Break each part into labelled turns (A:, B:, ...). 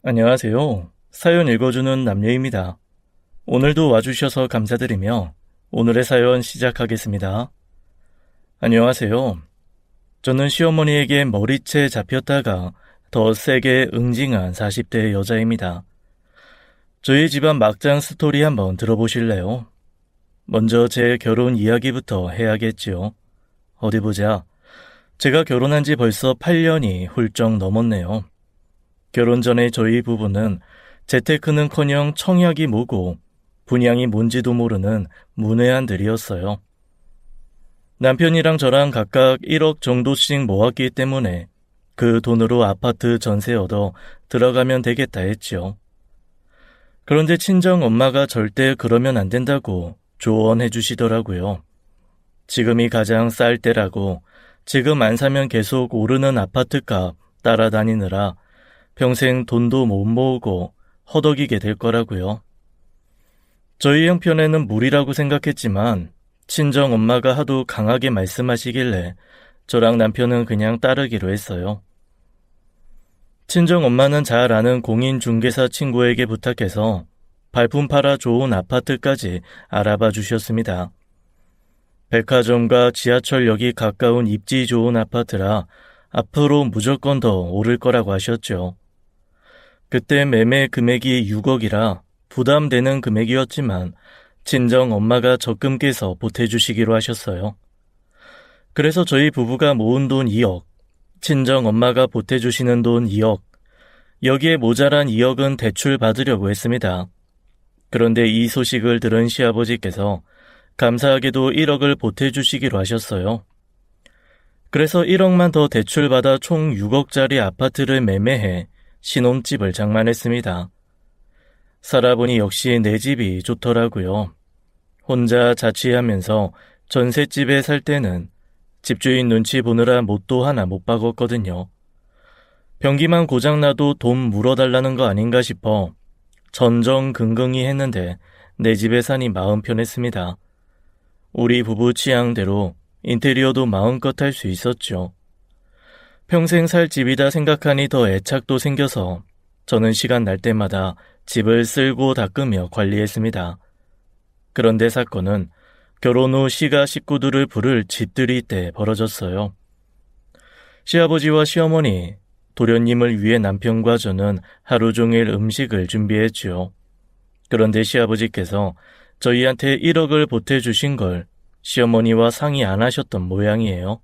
A: 안녕하세요. 사연 읽어주는 남녀입니다. 오늘도 와주셔서 감사드리며 오늘의 사연 시작하겠습니다. 안녕하세요. 저는 시어머니에게 머리채 잡혔다가 더 세게 응징한 40대 여자입니다. 저희 집안 막장 스토리 한번 들어보실래요? 먼저 제 결혼 이야기부터 해야겠지요. 어디 보자. 제가 결혼한 지 벌써 8년이 훌쩍 넘었네요. 결혼 전에 저희 부부는 재테크는커녕 청약이 뭐고 분양이 뭔지도 모르는 문외한들이었어요. 남편이랑 저랑 각각 1억 정도씩 모았기 때문에 그 돈으로 아파트 전세 얻어 들어가면 되겠다 했죠. 그런데 친정 엄마가 절대 그러면 안 된다고 조언해 주시더라고요. 지금이 가장 쌀 때라고 지금 안 사면 계속 오르는 아파트값 따라다니느라 평생 돈도 못 모으고 허덕이게 될 거라고요. 저희 형편에는 무리라고 생각했지만 친정 엄마가 하도 강하게 말씀하시길래 저랑 남편은 그냥 따르기로 했어요. 친정 엄마는 잘 아는 공인중개사 친구에게 부탁해서 발품 팔아 좋은 아파트까지 알아봐 주셨습니다. 백화점과 지하철역이 가까운 입지 좋은 아파트라 앞으로 무조건 더 오를 거라고 하셨죠. 그때 매매 금액이 6억이라 부담되는 금액이었지만 친정 엄마가 적금 깨서 보태주시기로 하셨어요. 그래서 저희 부부가 모은 돈 2억, 친정 엄마가 보태주시는 돈 2억, 여기에 모자란 2억은 대출 받으려고 했습니다. 그런데 이 소식을 들은 시아버지께서 감사하게도 1억을 보태주시기로 하셨어요. 그래서 1억만 더 대출받아 총 6억짜리 아파트를 매매해 신혼집을 장만했습니다. 살아보니 역시 내 집이 좋더라고요. 혼자 자취하면서 전셋집에 살 때는 집주인 눈치 보느라 못도 하나 못 박았거든요. 변기만 고장나도 돈 물어달라는 거 아닌가 싶어 전전긍긍히 했는데 내 집에 사니 마음 편했습니다. 우리 부부 취향대로 인테리어도 마음껏 할 수 있었죠. 평생 살 집이다 생각하니 더 애착도 생겨서 저는 시간 날 때마다 집을 쓸고 닦으며 관리했습니다. 그런데 사건은 결혼 후 시가 식구들을 부를 집들이 때 벌어졌어요. 시아버지와 시어머니, 도련님을 위해 남편과 저는 하루 종일 음식을 준비했지요. 그런데 시아버지께서 저희한테 1억을 보태주신 걸 시어머니와 상의 안 하셨던 모양이에요.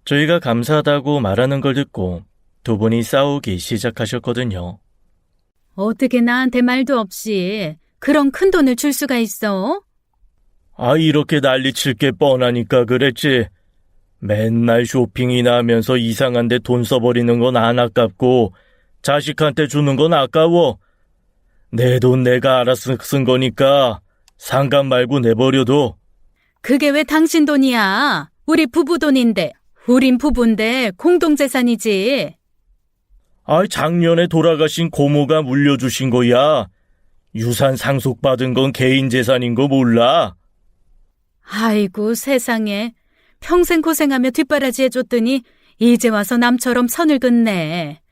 A: 저희가 감사하다고 말하는 걸 듣고 두 분이 싸우기 시작하셨거든요.
B: 어떻게 나한테 말도 없이 그런 큰 돈을 줄 수가 있어?
A: 이렇게 난리칠 게 뻔하니까 그랬지. 맨날 쇼핑이나 하면서 이상한 데 돈 써버리는 건 안 아깝고 자식한테 주는 건 아까워. 내 돈 내가 알아서 쓴 거니까 상관 말고 내버려둬.
B: 그게 왜 당신 돈이야? 우리 부부 돈인데. 우린 부부인데 공동재산이지.
A: 작년에 돌아가신 고모가 물려주신 거야. 유산 상속받은 건 개인 재산인 거 몰라?
B: 아이고 세상에. 평생 고생하며 뒷바라지 해줬더니 이제 와서 남처럼 선을 긋네.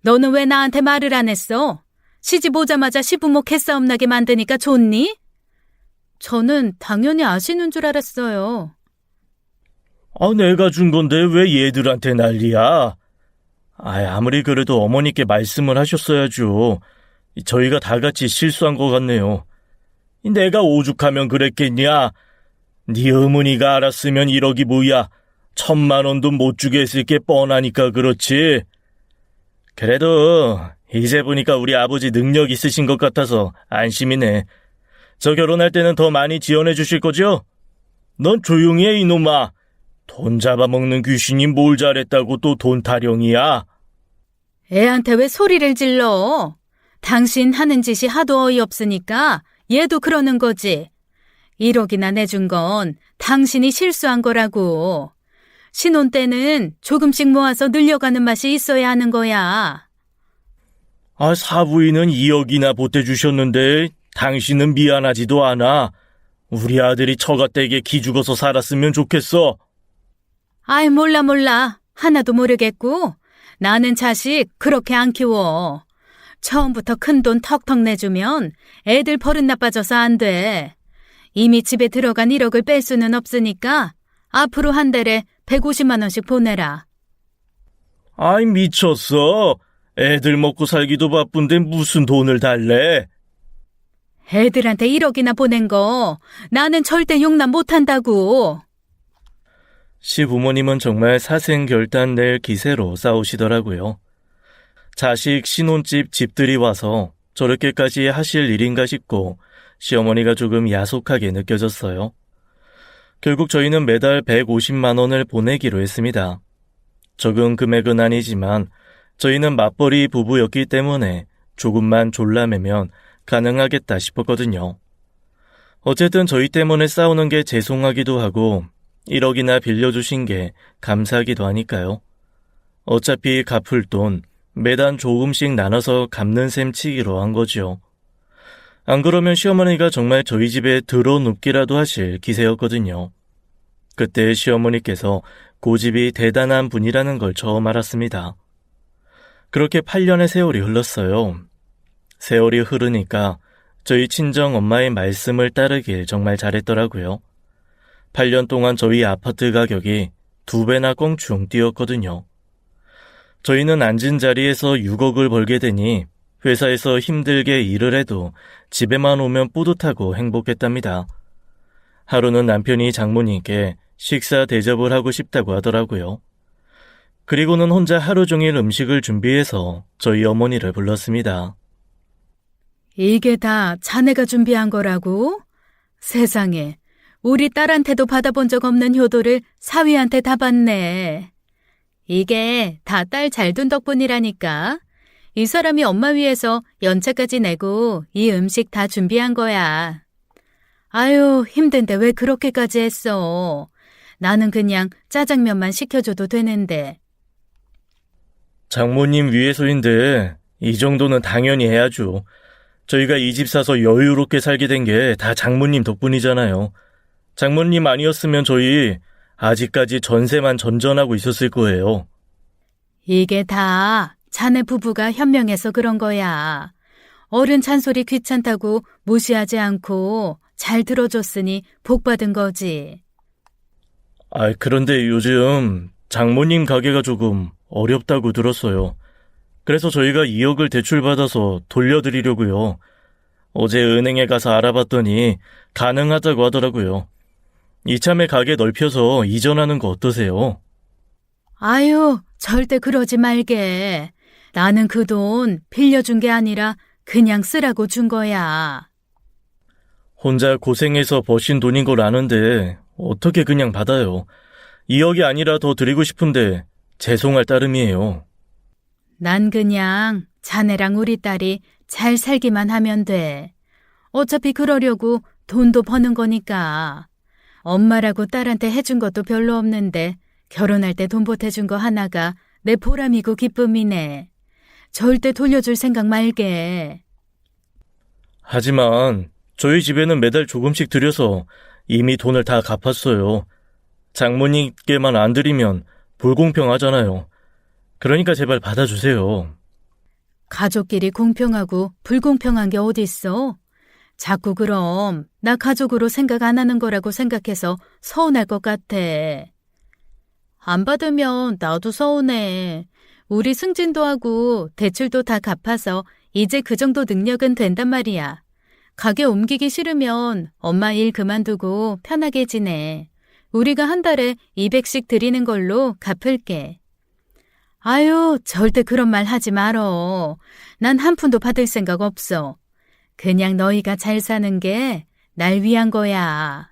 B: 너는 왜 나한테 말을 안 했어? 시집 오자마자 시부모 개싸움나게 만드니까 좋니? 저는 당연히 아시는 줄 알았어요.
A: 내가 준 건데 왜 얘들한테 난리야? 아무리 그래도 어머니께 말씀을 하셨어야죠. 저희가 다 같이 실수한 것 같네요. 내가 오죽하면 그랬겠냐? 네 어머니가 알았으면 1억이 뭐야? 1,000만 원도 못 주게 했을 게 뻔하니까 그렇지. 그래도 이제 보니까 우리 아버지 능력 있으신 것 같아서 안심이네. 저 결혼할 때는 더 많이 지원해 주실 거죠? 넌 조용히 해 이놈아. 돈 잡아먹는 귀신이 뭘 잘했다고 또 돈 타령이야?
B: 애한테 왜 소리를 질러? 당신 하는 짓이 하도 어이없으니까 얘도 그러는 거지. 1억이나 내준 건 당신이 실수한 거라고. 신혼 때는 조금씩 모아서 늘려가는 맛이 있어야 하는 거야.
A: 사부인은 2억이나 보태주셨는데 당신은 미안하지도 않아. 우리 아들이 처갓댁에 기죽어서 살았으면 좋겠어.
B: 몰라. 하나도 모르겠고 나는 자식 그렇게 안 키워. 처음부터 큰 돈 턱턱 내주면 애들 버릇 나빠져서 안 돼. 이미 집에 들어간 1억을 뺄 수는 없으니까 앞으로 한 달에 150만 원씩 보내라.
A: 아이, 미쳤어. 애들 먹고 살기도 바쁜데 무슨 돈을 달래?
B: 애들한테 1억이나 보낸 거 나는 절대 용납 못한다고.
A: 시부모님은 정말 사생결단 낼 기세로 싸우시더라고요. 자식 신혼집 집들이 와서 저렇게까지 하실 일인가 싶고 시어머니가 조금 야속하게 느껴졌어요. 결국 저희는 매달 150만 원을 보내기로 했습니다. 적은 금액은 아니지만 저희는 맞벌이 부부였기 때문에 조금만 졸라매면 가능하겠다 싶었거든요. 어쨌든 저희 때문에 싸우는 게 죄송하기도 하고 1억이나 빌려주신 게 감사하기도 하니까요. 어차피 갚을 돈 매달 조금씩 나눠서 갚는 셈 치기로 한 거죠. 안 그러면 시어머니가 정말 저희 집에 들어눕기라도 하실 기세였거든요. 그때 시어머니께서 고집이 대단한 분이라는 걸 처음 알았습니다. 그렇게 8년의 세월이 흘렀어요. 세월이 흐르니까 저희 친정 엄마의 말씀을 따르길 정말 잘했더라고요. 8년 동안 저희 아파트 가격이 2배나 껑충 뛰었거든요. 저희는 앉은 자리에서 6억을 벌게 되니 회사에서 힘들게 일을 해도 집에만 오면 뿌듯하고 행복했답니다. 하루는 남편이 장모님께 식사 대접을 하고 싶다고 하더라고요. 그리고는 혼자 하루 종일 음식을 준비해서 저희 어머니를 불렀습니다.
B: 이게 다 자네가 준비한 거라고? 세상에, 우리 딸한테도 받아본 적 없는 효도를 사위한테 다 받네. 이게 다 딸 잘 둔 덕분이라니까. 이 사람이 엄마 위해서 연차까지 내고 이 음식 다 준비한 거야. 아유, 힘든데 왜 그렇게까지 했어. 나는 그냥 짜장면만 시켜줘도 되는데.
A: 장모님 위해서인데 이 정도는 당연히 해야죠. 저희가 이 집 사서 여유롭게 살게 된 게 다 장모님 덕분이잖아요. 장모님 아니었으면 저희 아직까지 전세만 전전하고 있었을 거예요.
B: 이게 다 자네 부부가 현명해서 그런 거야. 어른 잔소리 귀찮다고 무시하지 않고 잘 들어줬으니 복 받은 거지.
A: 그런데 요즘 장모님 가게가 조금 어렵다고 들었어요. 그래서 저희가 2억을 대출받아서 돌려드리려고요. 어제 은행에 가서 알아봤더니 가능하다고 하더라고요. 이참에 가게 넓혀서 이전하는 거 어떠세요?
B: 아유, 절대 그러지 말게. 나는 그 돈 빌려준 게 아니라 그냥 쓰라고 준 거야.
A: 혼자 고생해서 버신 돈인 걸 아는데 어떻게 그냥 받아요. 2억이 아니라 더 드리고 싶은데 죄송할 따름이에요.
B: 난 그냥 자네랑 우리 딸이 잘 살기만 하면 돼. 어차피 그러려고 돈도 버는 거니까. 엄마라고 딸한테 해준 것도 별로 없는데 결혼할 때 돈 보태준 거 하나가 내 보람이고 기쁨이네. 절대 돌려줄 생각 말게.
A: 하지만 저희 집에는 매달 조금씩 들여서 이미 돈을 다 갚았어요. 장모님께만 안 드리면 불공평하잖아요. 그러니까 제발 받아주세요.
B: 가족끼리 공평하고 불공평한 게 어딨어? 자꾸 그럼 나 가족으로 생각 안 하는 거라고 생각해서 서운할 것 같아. 안 받으면 나도 서운해. 우리 승진도 하고 대출도 다 갚아서 이제 그 정도 능력은 된단 말이야. 가게 옮기기 싫으면 엄마 일 그만두고 편하게 지내. 우리가 한 달에 200씩 드리는 걸로 갚을게. 아유, 절대 그런 말 하지 말어. 난 한 푼도 받을 생각 없어. 그냥 너희가 잘 사는 게 날 위한 거야.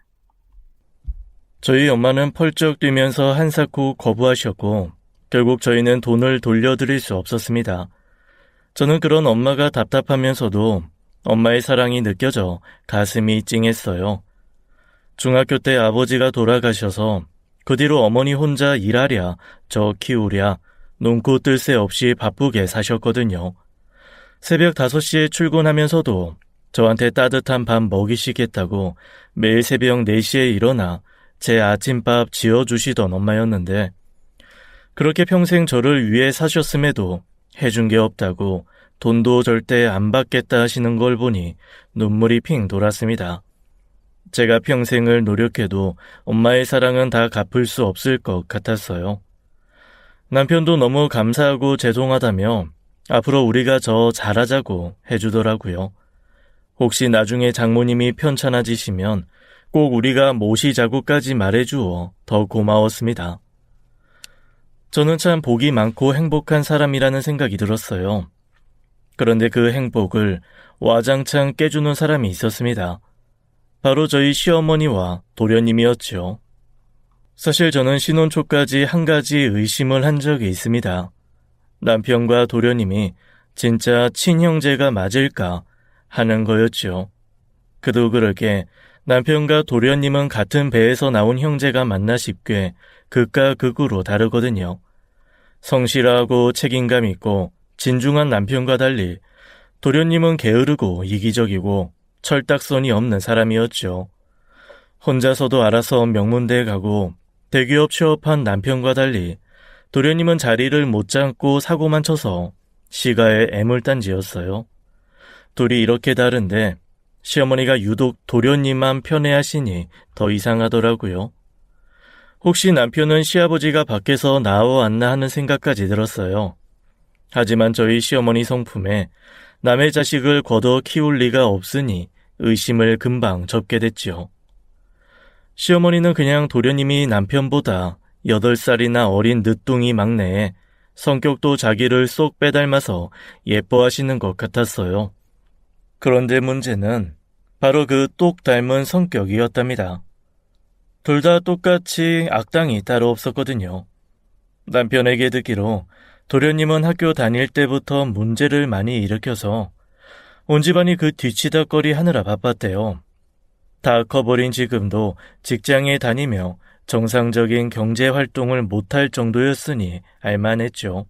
A: 저희 엄마는 펄쩍 뛰면서 한사코 거부하셨고 결국 저희는 돈을 돌려드릴 수 없었습니다. 저는 그런 엄마가 답답하면서도 엄마의 사랑이 느껴져 가슴이 찡했어요. 중학교 때 아버지가 돌아가셔서 그 뒤로 어머니 혼자 일하랴 저 키우랴 눈코 뜰 새 없이 바쁘게 사셨거든요. 새벽 5시에 출근하면서도 저한테 따뜻한 밥 먹이시겠다고 매일 새벽 4시에 일어나 제 아침밥 지어주시던 엄마였는데 그렇게 평생 저를 위해 사셨음에도 해준 게 없다고 돈도 절대 안 받겠다 하시는 걸 보니 눈물이 핑 돌았습니다. 제가 평생을 노력해도 엄마의 사랑은 다 갚을 수 없을 것 같았어요. 남편도 너무 감사하고 죄송하다며 앞으로 우리가 더 잘하자고 해주더라고요. 혹시 나중에 장모님이 편찮아지시면 꼭 우리가 모시자고까지 말해주어 더 고마웠습니다. 저는 참 복이 많고 행복한 사람이라는 생각이 들었어요. 그런데 그 행복을 와장창 깨주는 사람이 있었습니다. 바로 저희 시어머니와 도련님이었죠. 사실 저는 신혼 초까지 한 가지 의심을 한 적이 있습니다. 남편과 도련님이 진짜 친형제가 맞을까 하는 거였죠. 그도 그러게 남편과 도련님은 같은 배에서 나온 형제가 맞나 싶게 극과 극으로 다르거든요. 성실하고 책임감 있고 진중한 남편과 달리 도련님은 게으르고 이기적이고 철딱선이 없는 사람이었죠. 혼자서도 알아서 명문대에 가고 대기업 취업한 남편과 달리 도련님은 자리를 못 잡고 사고만 쳐서 시가의 애물단지였어요. 둘이 이렇게 다른데 시어머니가 유독 도련님만 편애하시니 더 이상하더라고요. 혹시 남편은 시아버지가 밖에서 나와왔나 하는 생각까지 들었어요. 하지만 저희 시어머니 성품에 남의 자식을 걷어 키울 리가 없으니 의심을 금방 접게 됐죠. 시어머니는 그냥 도련님이 남편보다 8살이나 어린 늦둥이 막내에 성격도 자기를 쏙 빼닮아서 예뻐하시는 것 같았어요. 그런데 문제는 바로 그 똑 닮은 성격이었답니다. 둘 다 똑같이 악당이 따로 없었거든요. 남편에게 듣기로 도련님은 학교 다닐 때부터 문제를 많이 일으켜서 온 집안이 그 뒤치다거리 하느라 바빴대요. 다 커버린 지금도 직장에 다니며 정상적인 경제활동을 못할 정도였으니 알만했죠.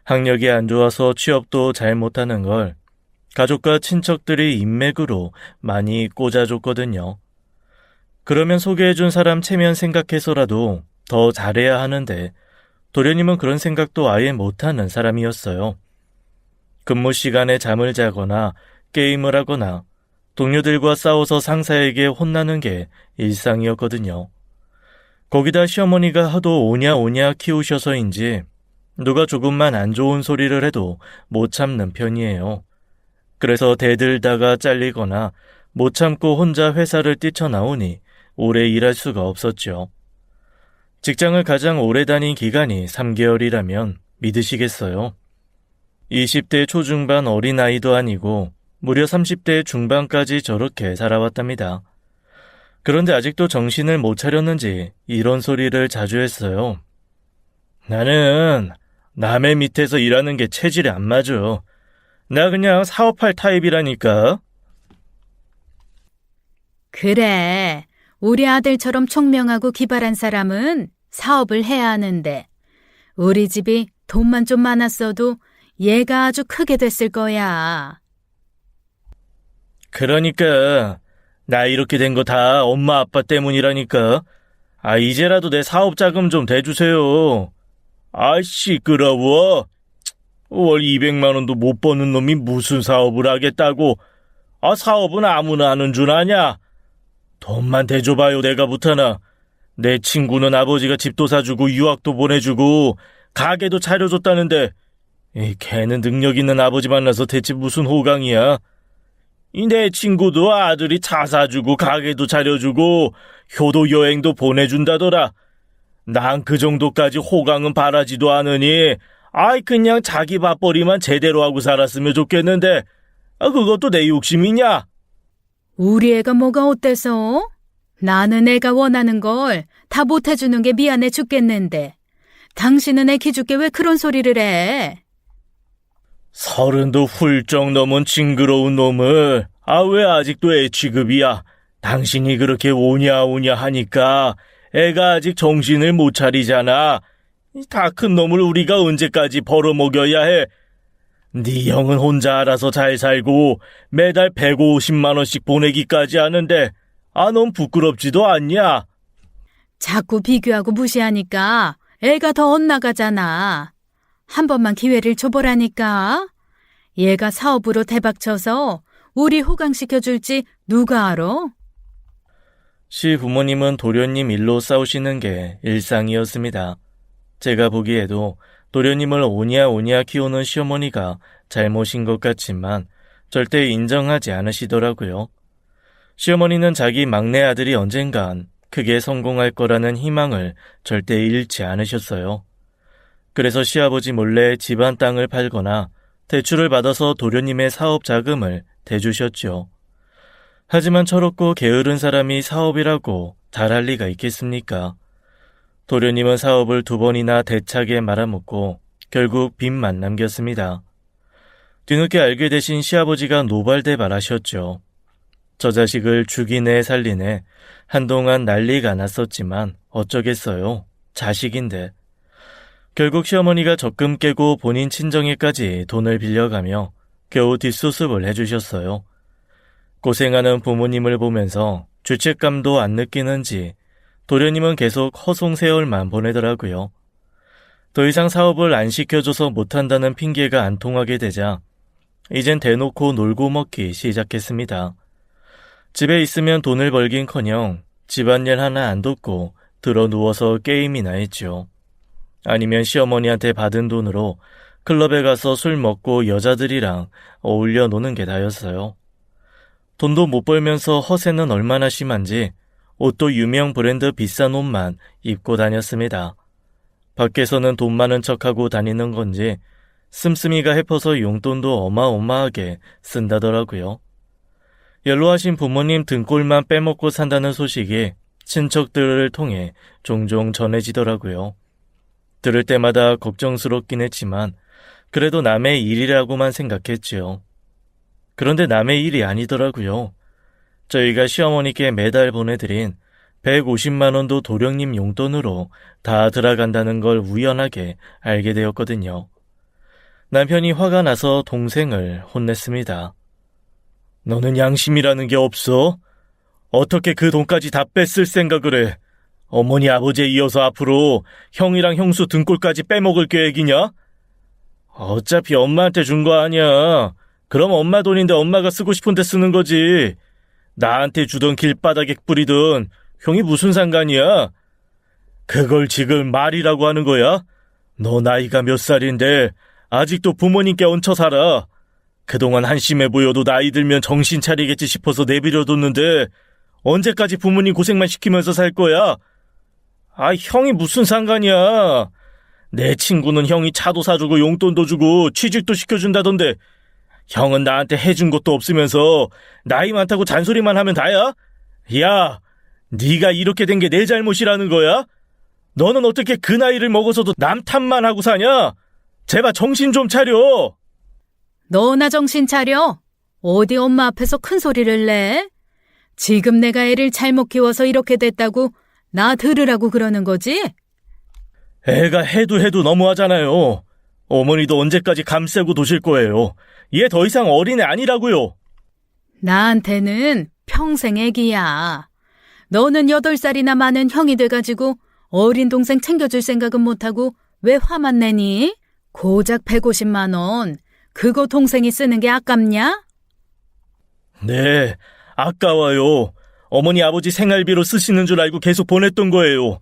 A: 학력이 안 좋아서 취업도 잘 못하는 걸 가족과 친척들이 인맥으로 많이 꽂아줬거든요. 그러면 소개해준 사람 체면 생각해서라도 더 잘해야 하는데 도련님은 그런 생각도 아예 못하는 사람이었어요. 근무 시간에 잠을 자거나 게임을 하거나 동료들과 싸워서 상사에게 혼나는 게 일상이었거든요. 거기다 시어머니가 하도 오냐 키우셔서인지 누가 조금만 안 좋은 소리를 해도 못 참는 편이에요. 그래서 대들다가 잘리거나 못 참고 혼자 회사를 뛰쳐나오니 오래 일할 수가 없었죠. 직장을 가장 오래 다닌 기간이 3개월이라면 믿으시겠어요? 20대 초중반 어린아이도 아니고 무려 30대 중반까지 저렇게 살아왔답니다. 그런데 아직도 정신을 못 차렸는지 이런 소리를 자주 했어요. 나는 남의 밑에서 일하는 게 체질이 안 맞아. 나 그냥 사업할 타입이라니까.
B: 그래, 우리 아들처럼 총명하고 기발한 사람은 사업을 해야 하는데 우리 집이 돈만 좀 많았어도 얘가 아주 크게 됐을 거야.
A: 그러니까 나 이렇게 된 거 다 엄마 아빠 때문이라니까. 이제라도 내 사업 자금 좀 대주세요. 시끄러워. 월 200만 원도 못 버는 놈이 무슨 사업을 하겠다고. 사업은 아무나 하는 줄 아냐. 돈만 대줘봐요. 내가 부타나. 내 친구는 아버지가 집도 사주고 유학도 보내주고 가게도 차려줬다는데 걔는 능력 있는 아버지 만나서 대체 무슨 호강이야. 내 친구도 아들이 차 사주고 가게도 차려주고 효도 여행도 보내준다더라. 난 그 정도까지 호강은 바라지도 않으니 그냥 자기 밥벌이만 제대로 하고 살았으면 좋겠는데 그것도 내 욕심이냐?
B: 우리 애가 뭐가 어때서? 나는 애가 원하는 걸 다 못해주는 게 미안해 죽겠는데 당신은 애 기죽게 왜 그런 소리를 해?
A: 30도 훌쩍 넘은 징그러운 놈을 왜 아직도 애 취급이야? 당신이 그렇게 오냐 하니까 애가 아직 정신을 못 차리잖아. 다 큰 놈을 우리가 언제까지 벌어먹여야 해? 네 형은 혼자 알아서 잘 살고 매달 150만 원씩 보내기까지 하는데 넌 부끄럽지도 않냐?
B: 자꾸 비교하고 무시하니까 애가 더 엇나가잖아. 한 번만 기회를 줘보라니까. 얘가 사업으로 대박쳐서 우리 호강시켜줄지 누가 알아?
A: 시부모님은 도련님 일로 싸우시는 게 일상이었습니다. 제가 보기에도 도련님을 오냐오냐 키우는 시어머니가 잘못인 것 같지만 절대 인정하지 않으시더라고요. 시어머니는 자기 막내 아들이 언젠간 크게 성공할 거라는 희망을 절대 잃지 않으셨어요. 그래서 시아버지 몰래 집안 땅을 팔거나 대출을 받아서 도련님의 사업 자금을 대주셨죠. 하지만 철없고 게으른 사람이 사업이라고 잘할 리가 있겠습니까? 도련님은 사업을 2번이나 대차게 말아먹고 결국 빚만 남겼습니다. 뒤늦게 알게 되신 시아버지가 노발대발하셨죠. 저 자식을 죽이네 살리네 한동안 난리가 났었지만 어쩌겠어요. 자식인데. 결국 시어머니가 적금 깨고 본인 친정에까지 돈을 빌려가며 겨우 뒷수습을 해주셨어요. 고생하는 부모님을 보면서 죄책감도 안 느끼는지 도련님은 계속 허송세월만 보내더라고요. 더 이상 사업을 안 시켜줘서 못한다는 핑계가 안 통하게 되자 이젠 대놓고 놀고 먹기 시작했습니다. 집에 있으면 돈을 벌긴커녕 집안일 하나 안 돕고 들어 누워서 게임이나 했죠. 아니면 시어머니한테 받은 돈으로 클럽에 가서 술 먹고 여자들이랑 어울려 노는 게 다였어요. 돈도 못 벌면서 허세는 얼마나 심한지 옷도 유명 브랜드 비싼 옷만 입고 다녔습니다. 밖에서는 돈 많은 척하고 다니는 건지 씀씀이가 해퍼서 용돈도 어마어마하게 쓴다더라고요. 연로하신 부모님 등골만 빼먹고 산다는 소식이 친척들을 통해 종종 전해지더라고요. 들을 때마다 걱정스럽긴 했지만 그래도 남의 일이라고만 생각했지요. 그런데 남의 일이 아니더라고요. 저희가 시어머니께 매달 보내드린 150만 원도 도령님 용돈으로 다 들어간다는 걸 우연하게 알게 되었거든요. 남편이 화가 나서 동생을 혼냈습니다. 너는 양심이라는 게 없어? 어떻게 그 돈까지 다 뺐을 생각을 해? 어머니 아버지에 이어서 앞으로 형이랑 형수 등골까지 빼먹을 계획이냐? 어차피 엄마한테 준 거 아니야. 그럼 엄마 돈인데 엄마가 쓰고 싶은데 쓰는 거지. 나한테 주던 길바닥에 뿌리든 형이 무슨 상관이야? 그걸 지금 말이라고 하는 거야? 너 나이가 몇 살인데 아직도 부모님께 얹혀 살아. 그동안 한심해 보여도 나이 들면 정신 차리겠지 싶어서 내버려뒀는데 언제까지 부모님 고생만 시키면서 살 거야? 아, 형이 무슨 상관이야. 내 친구는 형이 차도 사주고 용돈도 주고 취직도 시켜준다던데 형은 나한테 해준 것도 없으면서 나이 많다고 잔소리만 하면 다야? 야, 네가 이렇게 된 게 내 잘못이라는 거야? 너는 어떻게 그 나이를 먹어서도 남 탓만 하고 사냐? 제발 정신 좀 차려.
B: 너나 정신 차려. 어디 엄마 앞에서 큰 소리를 내? 지금 내가 애를 잘못 키워서 이렇게 됐다고 나 들으라고 그러는 거지?
A: 애가 해도 너무하잖아요. 어머니도 언제까지 감싸고 도실 거예요. 얘 더 이상 어린애 아니라고요.
B: 나한테는 평생 애기야. 너는 8살이나 많은 형이 돼가지고 어린 동생 챙겨줄 생각은 못하고 왜 화만 내니? 고작 150만 원. 그거 동생이 쓰는 게 아깝냐?
A: 네, 아까워요. 어머니 아버지 생활비로 쓰시는 줄 알고 계속 보냈던 거예요.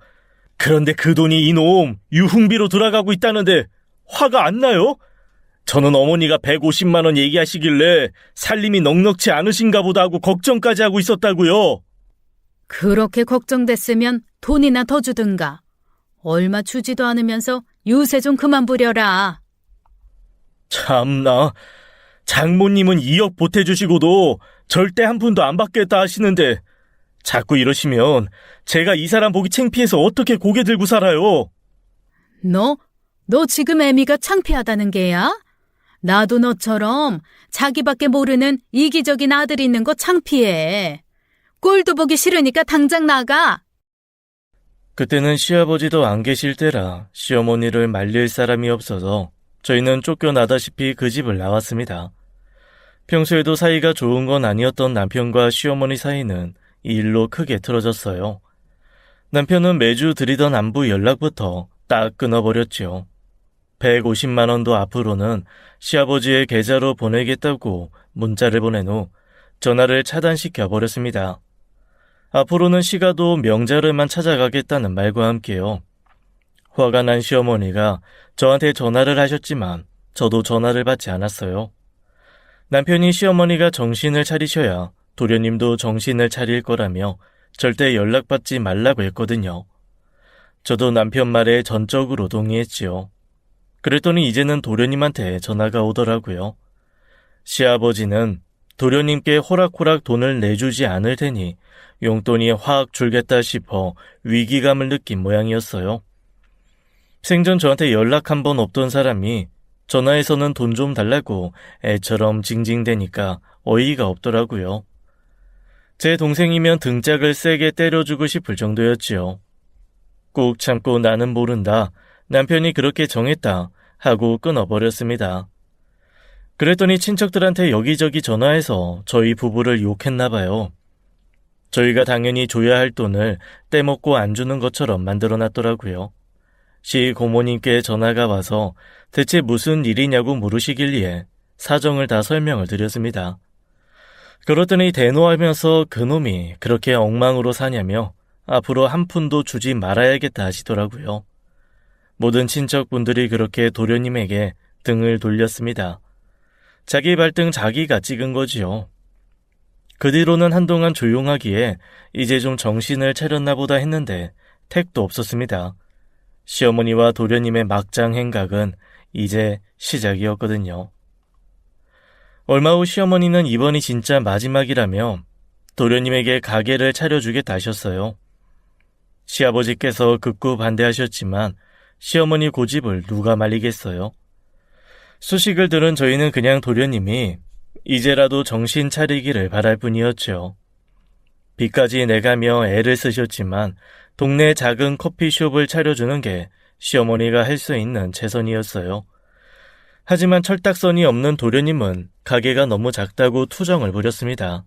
A: 그런데 그 돈이 이놈 유흥비로 들어가고 있다는데 화가 안 나요? 저는 어머니가 150만 원 얘기하시길래 살림이 넉넉치 않으신가 보다 하고 걱정까지 하고 있었다고요.
B: 그렇게 걱정됐으면 돈이나 더 주든가. 얼마 주지도 않으면서 유세 좀 그만 부려라.
A: 참나, 장모님은 2억 보태주시고도 절대 한 푼도 안 받겠다 하시는데 자꾸 이러시면 제가 이 사람 보기 창피해서 어떻게 고개 들고 살아요?
B: 너 지금 애미가 창피하다는 게야? 나도 너처럼 자기밖에 모르는 이기적인 아들이 있는 거 창피해. 꼴도 보기 싫으니까 당장 나가.
A: 그때는 시아버지도 안 계실 때라 시어머니를 말릴 사람이 없어서 저희는 쫓겨나다시피 그 집을 나왔습니다. 평소에도 사이가 좋은 건 아니었던 남편과 시어머니 사이는 이 일로 크게 틀어졌어요. 남편은 매주 드리던 안부 연락부터 딱 끊어버렸죠. 150만 원도 앞으로는 시아버지의 계좌로 보내겠다고 문자를 보낸 후 전화를 차단시켜 버렸습니다. 앞으로는 시가도 명자르만 찾아가겠다는 말과 함께요. 화가 난 시어머니가 저한테 전화를 하셨지만 저도 전화를 받지 않았어요. 남편이 시어머니가 정신을 차리셔야 도련님도 정신을 차릴 거라며 절대 연락받지 말라고 했거든요. 저도 남편 말에 전적으로 동의했지요. 그랬더니 이제는 도련님한테 전화가 오더라고요. 시아버지는 도련님께 호락호락 돈을 내주지 않을 테니 용돈이 확 줄겠다 싶어 위기감을 느낀 모양이었어요. 생전 저한테 연락 한 번 없던 사람이 전화해서는 돈 좀 달라고 애처럼 징징대니까 어이가 없더라고요. 제 동생이면 등짝을 세게 때려주고 싶을 정도였지요. 꾹 참고 나는 모른다, 남편이 그렇게 정했다 하고 끊어버렸습니다. 그랬더니 친척들한테 여기저기 전화해서 저희 부부를 욕했나 봐요. 저희가 당연히 줘야 할 돈을 떼먹고 안 주는 것처럼 만들어놨더라고요. 시 고모님께 전화가 와서 대체 무슨 일이냐고 물으시길래 사정을 다 설명을 드렸습니다. 그러더니 대노하면서 그놈이 그렇게 엉망으로 사냐며 앞으로 한 푼도 주지 말아야겠다 하시더라고요. 모든 친척분들이 그렇게 도련님에게 등을 돌렸습니다. 자기 발등 자기가 찍은 거지요. 그 뒤로는 한동안 조용하기에 이제 좀 정신을 차렸나 보다 했는데 택도 없었습니다. 시어머니와 도련님의 막장 행각은 이제 시작이었거든요. 얼마 후 시어머니는 이번이 진짜 마지막이라며 도련님에게 가게를 차려주겠다 하셨어요. 시아버지께서 극구 반대하셨지만 시어머니 고집을 누가 말리겠어요. 소식을 들은 저희는 그냥 도련님이 이제라도 정신 차리기를 바랄 뿐이었죠. 빚까지 내가며 애를 쓰셨지만 동네 작은 커피숍을 차려주는 게 시어머니가 할 수 있는 최선이었어요. 하지만 철딱선이 없는 도련님은 가게가 너무 작다고 투정을 부렸습니다.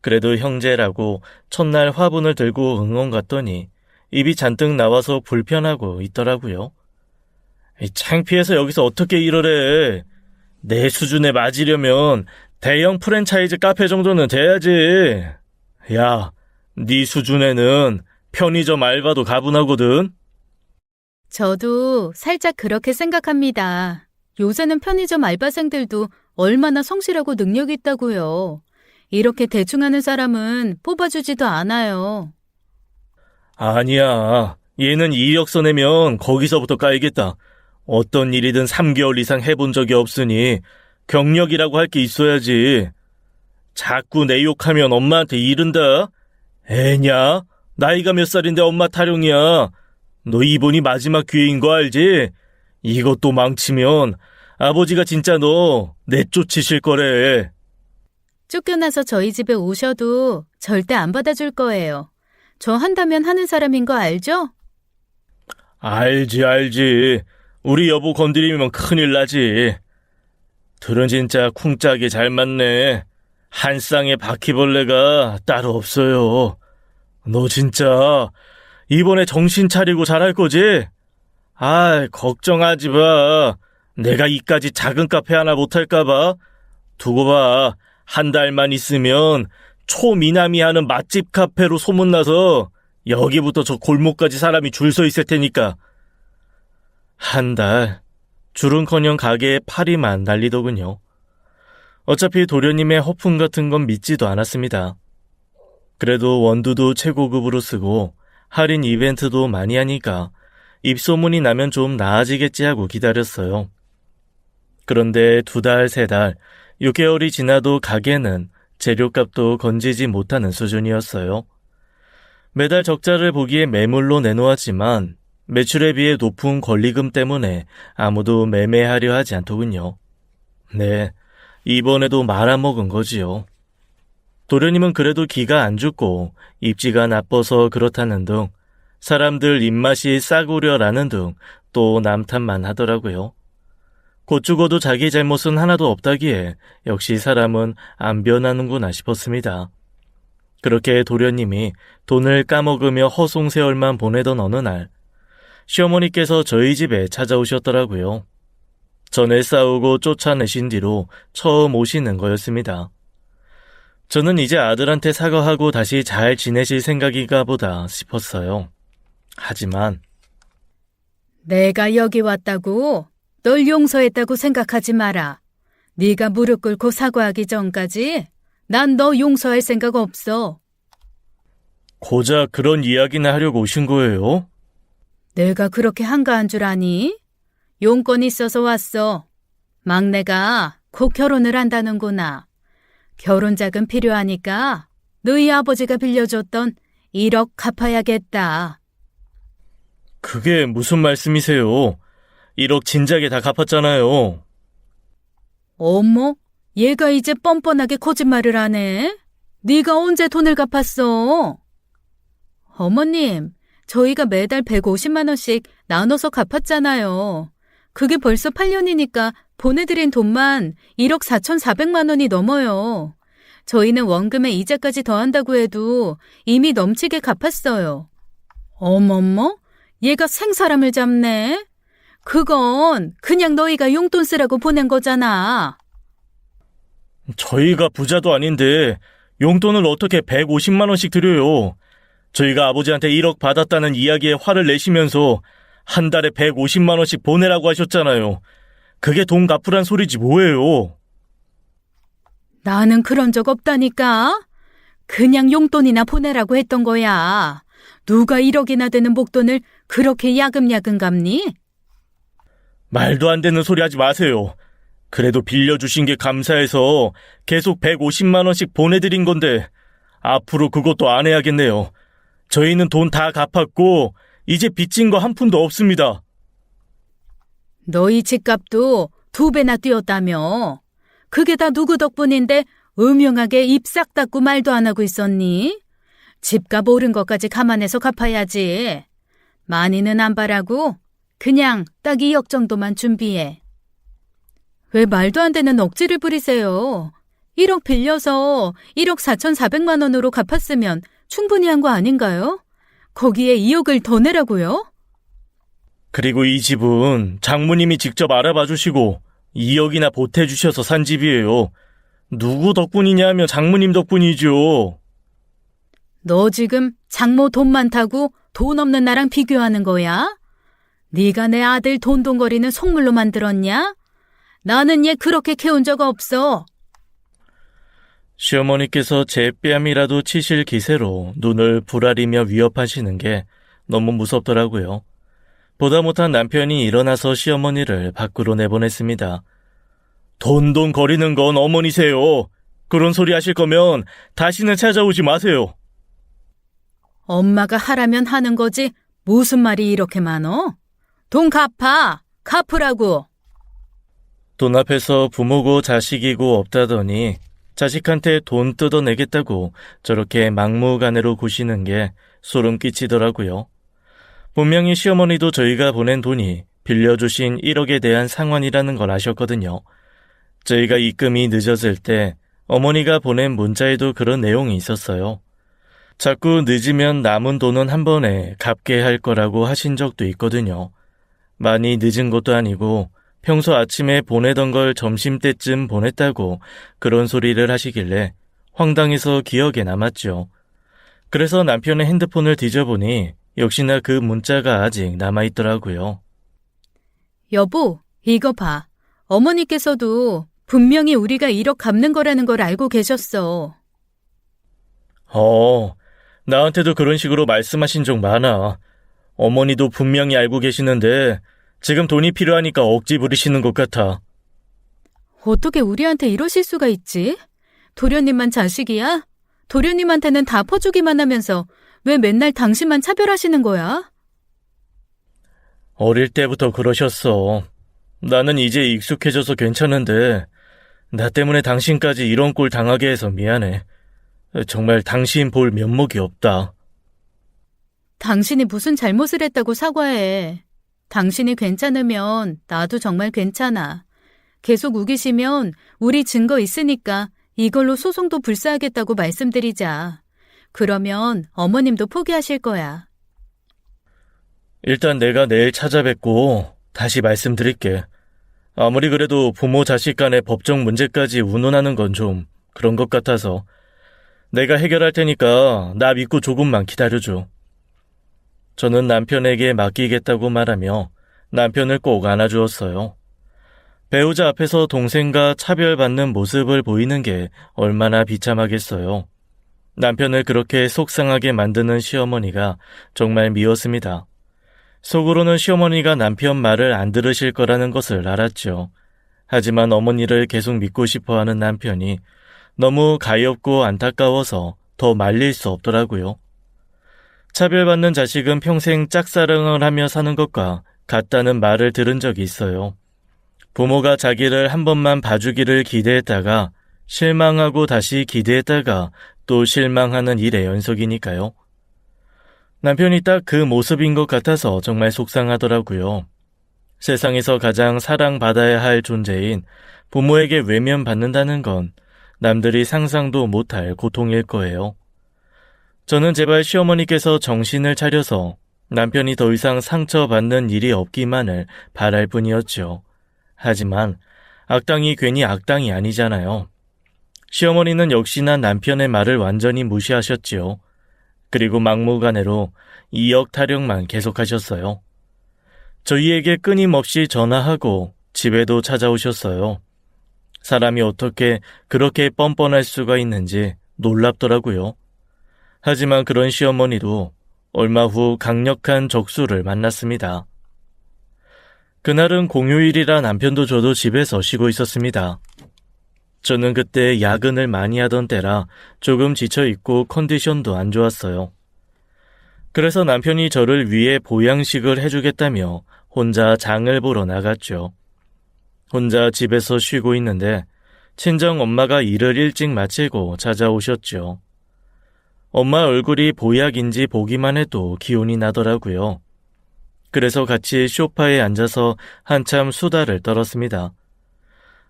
A: 그래도 형제라고 첫날 화분을 들고 응원 갔더니 입이 잔뜩 나와서 불편하고 있더라고요. 창피해서 여기서 어떻게 일을 해. 내 수준에 맞으려면 대형 프랜차이즈 카페 정도는 돼야지. 야, 네 수준에는 편의점 알바도 가분하거든.
B: 저도 살짝 그렇게 생각합니다. 요새는 편의점 알바생들도 얼마나 성실하고 능력 있다고요. 이렇게 대충 하는 사람은 뽑아주지도 않아요.
A: 아니야. 얘는 이력서 내면 거기서부터 까이겠다. 어떤 일이든 3개월 이상 해본 적이 없으니 경력이라고 할 게 있어야지. 자꾸 내 욕하면 엄마한테 이른다. 애냐? 나이가 몇 살인데 엄마 타령이야. 너 이번이 마지막 기회인 거 알지? 이것도 망치면 아버지가 진짜 너 내쫓으실 거래.
B: 쫓겨나서 저희 집에 오셔도 절대 안 받아줄 거예요. 저 한다면 하는 사람인 거 알죠?
A: 알지. 우리 여보 건드리면 큰일 나지. 들은 진짜 쿵짝이 잘 맞네. 한 쌍의 바퀴벌레가 따로 없어요. 너 진짜 이번에 정신 차리고 잘할 거지? 걱정하지 마. 내가 이까지 작은 카페 하나 못할까 봐. 두고 봐. 한 달만 있으면 초미남이 하는 맛집 카페로 소문나서 여기부터 저 골목까지 사람이 줄 서 있을 테니까. 한 달. 줄은커녕 가게에 파리만 날리더군요. 어차피 도련님의 허풍 같은 건 믿지도 않았습니다. 그래도 원두도 최고급으로 쓰고 할인 이벤트도 많이 하니까 입소문이 나면 좀 나아지겠지 하고 기다렸어요. 그런데 2달, 3달, 6개월이 지나도 가게는 재료값도 건지지 못하는 수준이었어요. 매달 적자를 보기에 매물로 내놓았지만 매출에 비해 높은 권리금 때문에 아무도 매매하려 하지 않더군요. 네, 이번에도 말아먹은 거지요. 도련님은 그래도 기가 안 죽고 입지가 나빠서 그렇다는 등 사람들 입맛이 싸구려라는 등 또 남탓만 하더라고요. 곧 죽어도 자기 잘못은 하나도 없다기에 역시 사람은 안 변하는구나 싶었습니다. 그렇게 도련님이 돈을 까먹으며 허송세월만 보내던 어느 날 시어머니께서 저희 집에 찾아오셨더라고요. 전에 싸우고 쫓아내신 뒤로 처음 오시는 거였습니다. 저는 이제 아들한테 사과하고 다시 잘 지내실 생각인가 보다 싶었어요. 하지만
B: 내가 여기 왔다고 널 용서했다고 생각하지 마라. 네가 무릎 꿇고 사과하기 전까지 난 너 용서할 생각 없어.
A: 고작 그런 이야기나 하려고 오신 거예요?
B: 내가 그렇게 한가한 줄 아니? 용건 있어서 왔어. 막내가 곧 결혼을 한다는구나. 결혼 자금 필요하니까 너희 아버지가 빌려줬던 1억 갚아야겠다.
A: 그게 무슨 말씀이세요? 1억 진작에 다 갚았잖아요.
B: 어머, 얘가 이제 뻔뻔하게 거짓말을 하네. 네가 언제 돈을 갚았어? 어머님, 저희가 매달 150만 원씩 나눠서 갚았잖아요. 그게 벌써 8년이니까 보내드린 돈만 1억 4,400만 원이 넘어요. 저희는 원금에 이자까지 더한다고 해도 이미 넘치게 갚았어요. 어머머, 얘가 생사람을 잡네. 그건 그냥 너희가 용돈 쓰라고 보낸 거잖아.
A: 저희가 부자도 아닌데 용돈을 어떻게 150만 원씩 드려요? 저희가 아버지한테 1억 받았다는 이야기에 화를 내시면서 한 달에 150만 원씩 보내라고 하셨잖아요. 그게 돈 갚으란 소리지 뭐예요?
B: 나는 그런 적 없다니까. 그냥 용돈이나 보내라고 했던 거야. 누가 1억이나 되는 목돈을 그렇게 야금야금 갚니?
A: 말도 안 되는 소리 하지 마세요. 그래도 빌려주신 게 감사해서 계속 150만 원씩 보내드린 건데 앞으로 그것도 안 해야겠네요. 저희는 돈 다 갚았고 이제 빚진 거 한 푼도 없습니다.
B: 너희 집값도 2배나 뛰었다며. 그게 다 누구 덕분인데 음흉하게 입 싹 닫고 말도 안 하고 있었니? 집값 오른 것까지 감안해서 갚아야지. 많이는 안 바라고 그냥 딱 2억 정도만 준비해. 왜 말도 안 되는 억지를 부리세요? 1억 빌려서 1억 4,400만 원으로 갚았으면 충분히 한 거 아닌가요? 거기에 2억을 더 내라고요?
A: 그리고 이 집은 장모님이 직접 알아봐 주시고 2억이나 보태주셔서 산 집이에요. 누구 덕분이냐 하면 장모님 덕분이죠.
B: 너 지금 장모 돈 많다고 돈 없는 나랑 비교하는 거야? 네가 내 아들 돈돈거리는 속물로 만들었냐? 나는 얘 그렇게 키운 적 없어.
A: 시어머니께서 제 뺨이라도 치실 기세로 눈을 부라리며 위협하시는 게 너무 무섭더라고요. 보다 못한 남편이 일어나서 시어머니를 밖으로 내보냈습니다. 돈돈 거리는 건 어머니세요. 그런 소리 하실 거면 다시는 찾아오지 마세요.
B: 엄마가 하라면 하는 거지 무슨 말이 이렇게 많어? 돈 갚아! 갚으라고!
A: 돈 앞에서 부모고 자식이고 없다더니 자식한테 돈 뜯어내겠다고 저렇게 막무가내로 구시는 게 소름 끼치더라고요. 분명히 시어머니도 저희가 보낸 돈이 빌려주신 1억에 대한 상환이라는 걸 아셨거든요. 저희가 입금이 늦어질 때 어머니가 보낸 문자에도 그런 내용이 있었어요. 자꾸 늦으면 남은 돈은 한 번에 갚게 할 거라고 하신 적도 있거든요. 많이 늦은 것도 아니고 평소 아침에 보내던 걸 점심때쯤 보냈다고 그런 소리를 하시길래 황당해서 기억에 남았죠. 그래서 남편의 핸드폰을 뒤져보니 역시나 그 문자가 아직 남아있더라고요.
B: 여보, 이거 봐. 어머니께서도 분명히 우리가 1억 갚는 거라는 걸 알고 계셨어.
A: 나한테도 그런 식으로 말씀하신 적 많아. 어머니도 분명히 알고 계시는데 지금 돈이 필요하니까 억지 부리시는 것 같아.
B: 어떻게 우리한테 이러실 수가 있지? 도련님만 자식이야? 도련님한테는 다 퍼주기만 하면서 왜 맨날 당신만 차별하시는 거야?
A: 어릴 때부터 그러셨어. 나는 이제 익숙해져서 괜찮은데 나 때문에 당신까지 이런 꼴 당하게 해서 미안해. 정말 당신 볼 면목이 없다.
B: 당신이 무슨 잘못을 했다고 사과해. 당신이 괜찮으면 나도 정말 괜찮아. 계속 우기시면 우리 증거 있으니까 이걸로 소송도 불사하겠다고 말씀드리자. 그러면 어머님도 포기하실 거야.
A: 일단 내가 내일 찾아뵙고 다시 말씀드릴게. 아무리 그래도 부모 자식 간의 법적 문제까지 운운하는 건 좀 그런 것 같아서 내가 해결할 테니까 나 믿고 조금만 기다려줘. 저는 남편에게 맡기겠다고 말하며 남편을 꼭 안아주었어요. 배우자 앞에서 동생과 차별받는 모습을 보이는 게 얼마나 비참하겠어요. 남편을 그렇게 속상하게 만드는 시어머니가 정말 미웠습니다. 속으로는 시어머니가 남편 말을 안 들으실 거라는 것을 알았죠. 하지만 어머니를 계속 믿고 싶어하는 남편이 너무 가엾고 안타까워서 더 말릴 수 없더라고요. 차별받는 자식은 평생 짝사랑을 하며 사는 것과 같다는 말을 들은 적이 있어요. 부모가 자기를 한 번만 봐주기를 기대했다가 실망하고 다시 기대했다가 또 실망하는 일의 연속이니까요. 남편이 딱 그 모습인 것 같아서 정말 속상하더라고요. 세상에서 가장 사랑받아야 할 존재인 부모에게 외면받는다는 건 남들이 상상도 못할 고통일 거예요. 저는 제발 시어머니께서 정신을 차려서 남편이 더 이상 상처받는 일이 없기만을 바랄 뿐이었죠. 하지만 악당이 괜히 악당이 아니잖아요. 시어머니는 역시나 남편의 말을 완전히 무시하셨지요. 그리고 막무가내로 2억 타령만 계속하셨어요. 저희에게 끊임없이 전화하고 집에도 찾아오셨어요. 사람이 어떻게 그렇게 뻔뻔할 수가 있는지 놀랍더라고요. 하지만 그런 시어머니도 얼마 후 강력한 적수를 만났습니다. 그날은 공휴일이라 남편도 저도 집에서 쉬고 있었습니다. 저는 그때 야근을 많이 하던 때라 조금 지쳐있고 컨디션도 안 좋았어요. 그래서 남편이 저를 위해 보양식을 해주겠다며 혼자 장을 보러 나갔죠. 혼자 집에서 쉬고 있는데 친정 엄마가 일을 일찍 마치고 찾아오셨죠. 엄마 얼굴이 보약인지 보기만 해도 기운이 나더라고요. 그래서 같이 소파에 앉아서 한참 수다를 떨었습니다.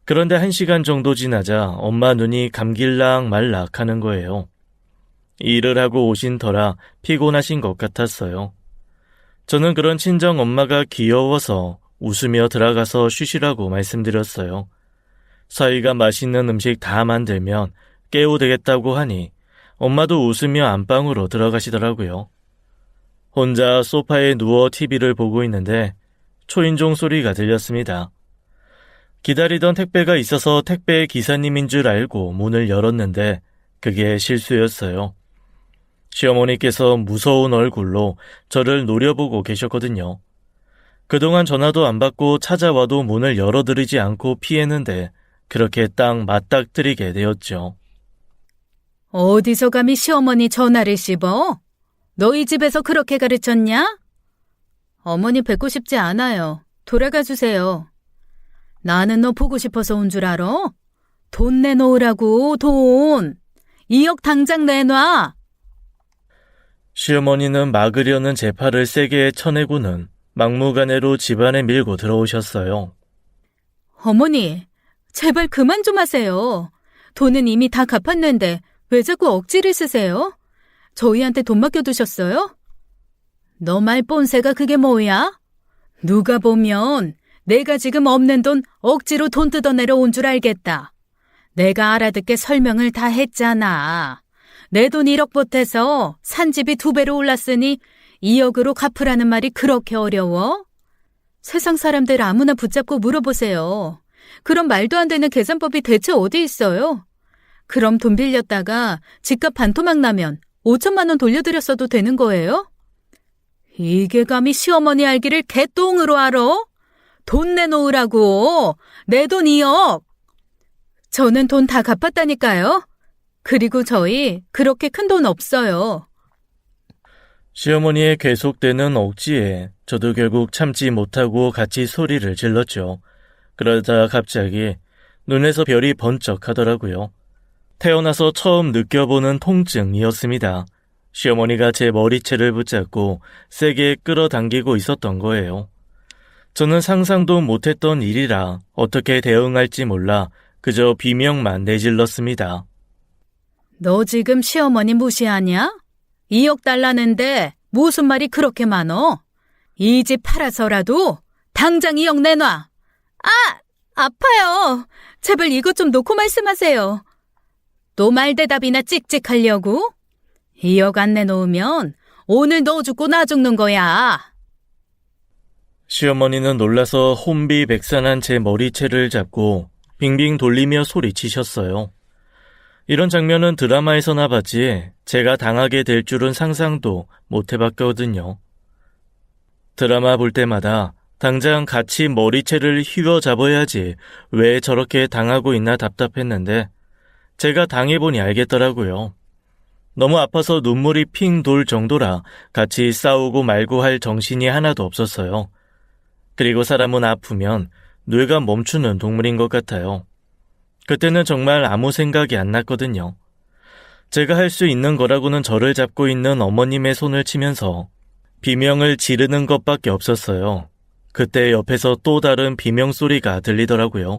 A: 그런데 1시간 정도 지나자 엄마 눈이 감길락 말락 하는 거예요. 일을 하고 오신 터라 피곤하신 것 같았어요. 저는 그런 친정 엄마가 귀여워서 웃으며 들어가서 쉬시라고 말씀드렸어요. 사위가 맛있는 음식 다 만들면 깨워되겠다고 하니 엄마도 웃으며 안방으로 들어가시더라고요. 혼자 소파에 누워 TV를 보고 있는데 초인종 소리가 들렸습니다. 기다리던 택배가 있어서 택배 기사님인 줄 알고 문을 열었는데 그게 실수였어요. 시어머니께서 무서운 얼굴로 저를 노려보고 계셨거든요. 그동안 전화도 안 받고 찾아와도 문을 열어드리지 않고 피했는데 그렇게 딱 맞닥뜨리게 되었죠.
B: 어디서 감히 시어머니 전화를 씹어? 너희 집에서 그렇게 가르쳤냐? 어머니 뵙고 싶지 않아요. 돌아가 주세요. 나는 너 보고 싶어서 온 줄 알아? 돈 내놓으라고, 돈. 2억 당장 내놔.
A: 시어머니는 막으려는 제 팔을 세게 쳐내고는 막무가내로 집안에 밀고 들어오셨어요.
B: 어머니, 제발 그만 좀 하세요. 돈은 이미 다 갚았는데 왜 자꾸 억지를 쓰세요? 저희한테 돈 맡겨두셨어요? 너 말 뻔세가 그게 뭐야? 누가 보면 내가 지금 없는 돈 억지로 돈 뜯어내려 온 줄 알겠다. 내가 알아듣게 설명을 다 했잖아. 내 돈 1억 보태서 산 집이 2배로 올랐으니 2억으로 갚으라는 말이 그렇게 어려워? 세상 사람들 아무나 붙잡고 물어보세요. 그런 말도 안 되는 계산법이 대체 어디 있어요? 그럼 돈 빌렸다가 집값 반토막 나면 5천만 원 돌려드렸어도 되는 거예요? 이게 감히 시어머니 알기를 개똥으로 알아? 돈 내놓으라고. 내 돈 2억. 저는 돈 다 갚았다니까요. 그리고 저희 그렇게 큰 돈 없어요.
A: 시어머니의 계속되는 억지에 저도 결국 참지 못하고 같이 소리를 질렀죠. 그러다 갑자기 눈에서 별이 번쩍 하더라고요. 태어나서 처음 느껴보는 통증이었습니다. 시어머니가 제 머리채를 붙잡고 세게 끌어당기고 있었던 거예요. 저는 상상도 못했던 일이라 어떻게 대응할지 몰라 그저 비명만 내질렀습니다.
B: 너 지금 시어머니 무시하냐? 2억 달라는데 무슨 말이 그렇게 많어? 이 집 팔아서라도 당장 2억 내놔. 아, 아파요. 제발 이것 좀 놓고 말씀하세요. 또 말대답이나 찍찍하려고? 2억 안 내놓으면 오늘 너 죽고 나 죽는 거야.
A: 시어머니는 놀라서 혼비백산한 제 머리채를 잡고 빙빙 돌리며 소리치셨어요. 이런 장면은 드라마에서나 봤지 제가 당하게 될 줄은 상상도 못 해봤거든요. 드라마 볼 때마다 당장 같이 머리채를 휘어잡아야지 왜 저렇게 당하고 있나 답답했는데 제가 당해보니 알겠더라고요. 너무 아파서 눈물이 핑 돌 정도라 같이 싸우고 말고 할 정신이 하나도 없었어요. 그리고 사람은 아프면 뇌가 멈추는 동물인 것 같아요. 그때는 정말 아무 생각이 안 났거든요. 제가 할 수 있는 거라고는 저를 잡고 있는 어머님의 손을 치면서 비명을 지르는 것밖에 없었어요. 그때 옆에서 또 다른 비명 소리가 들리더라고요.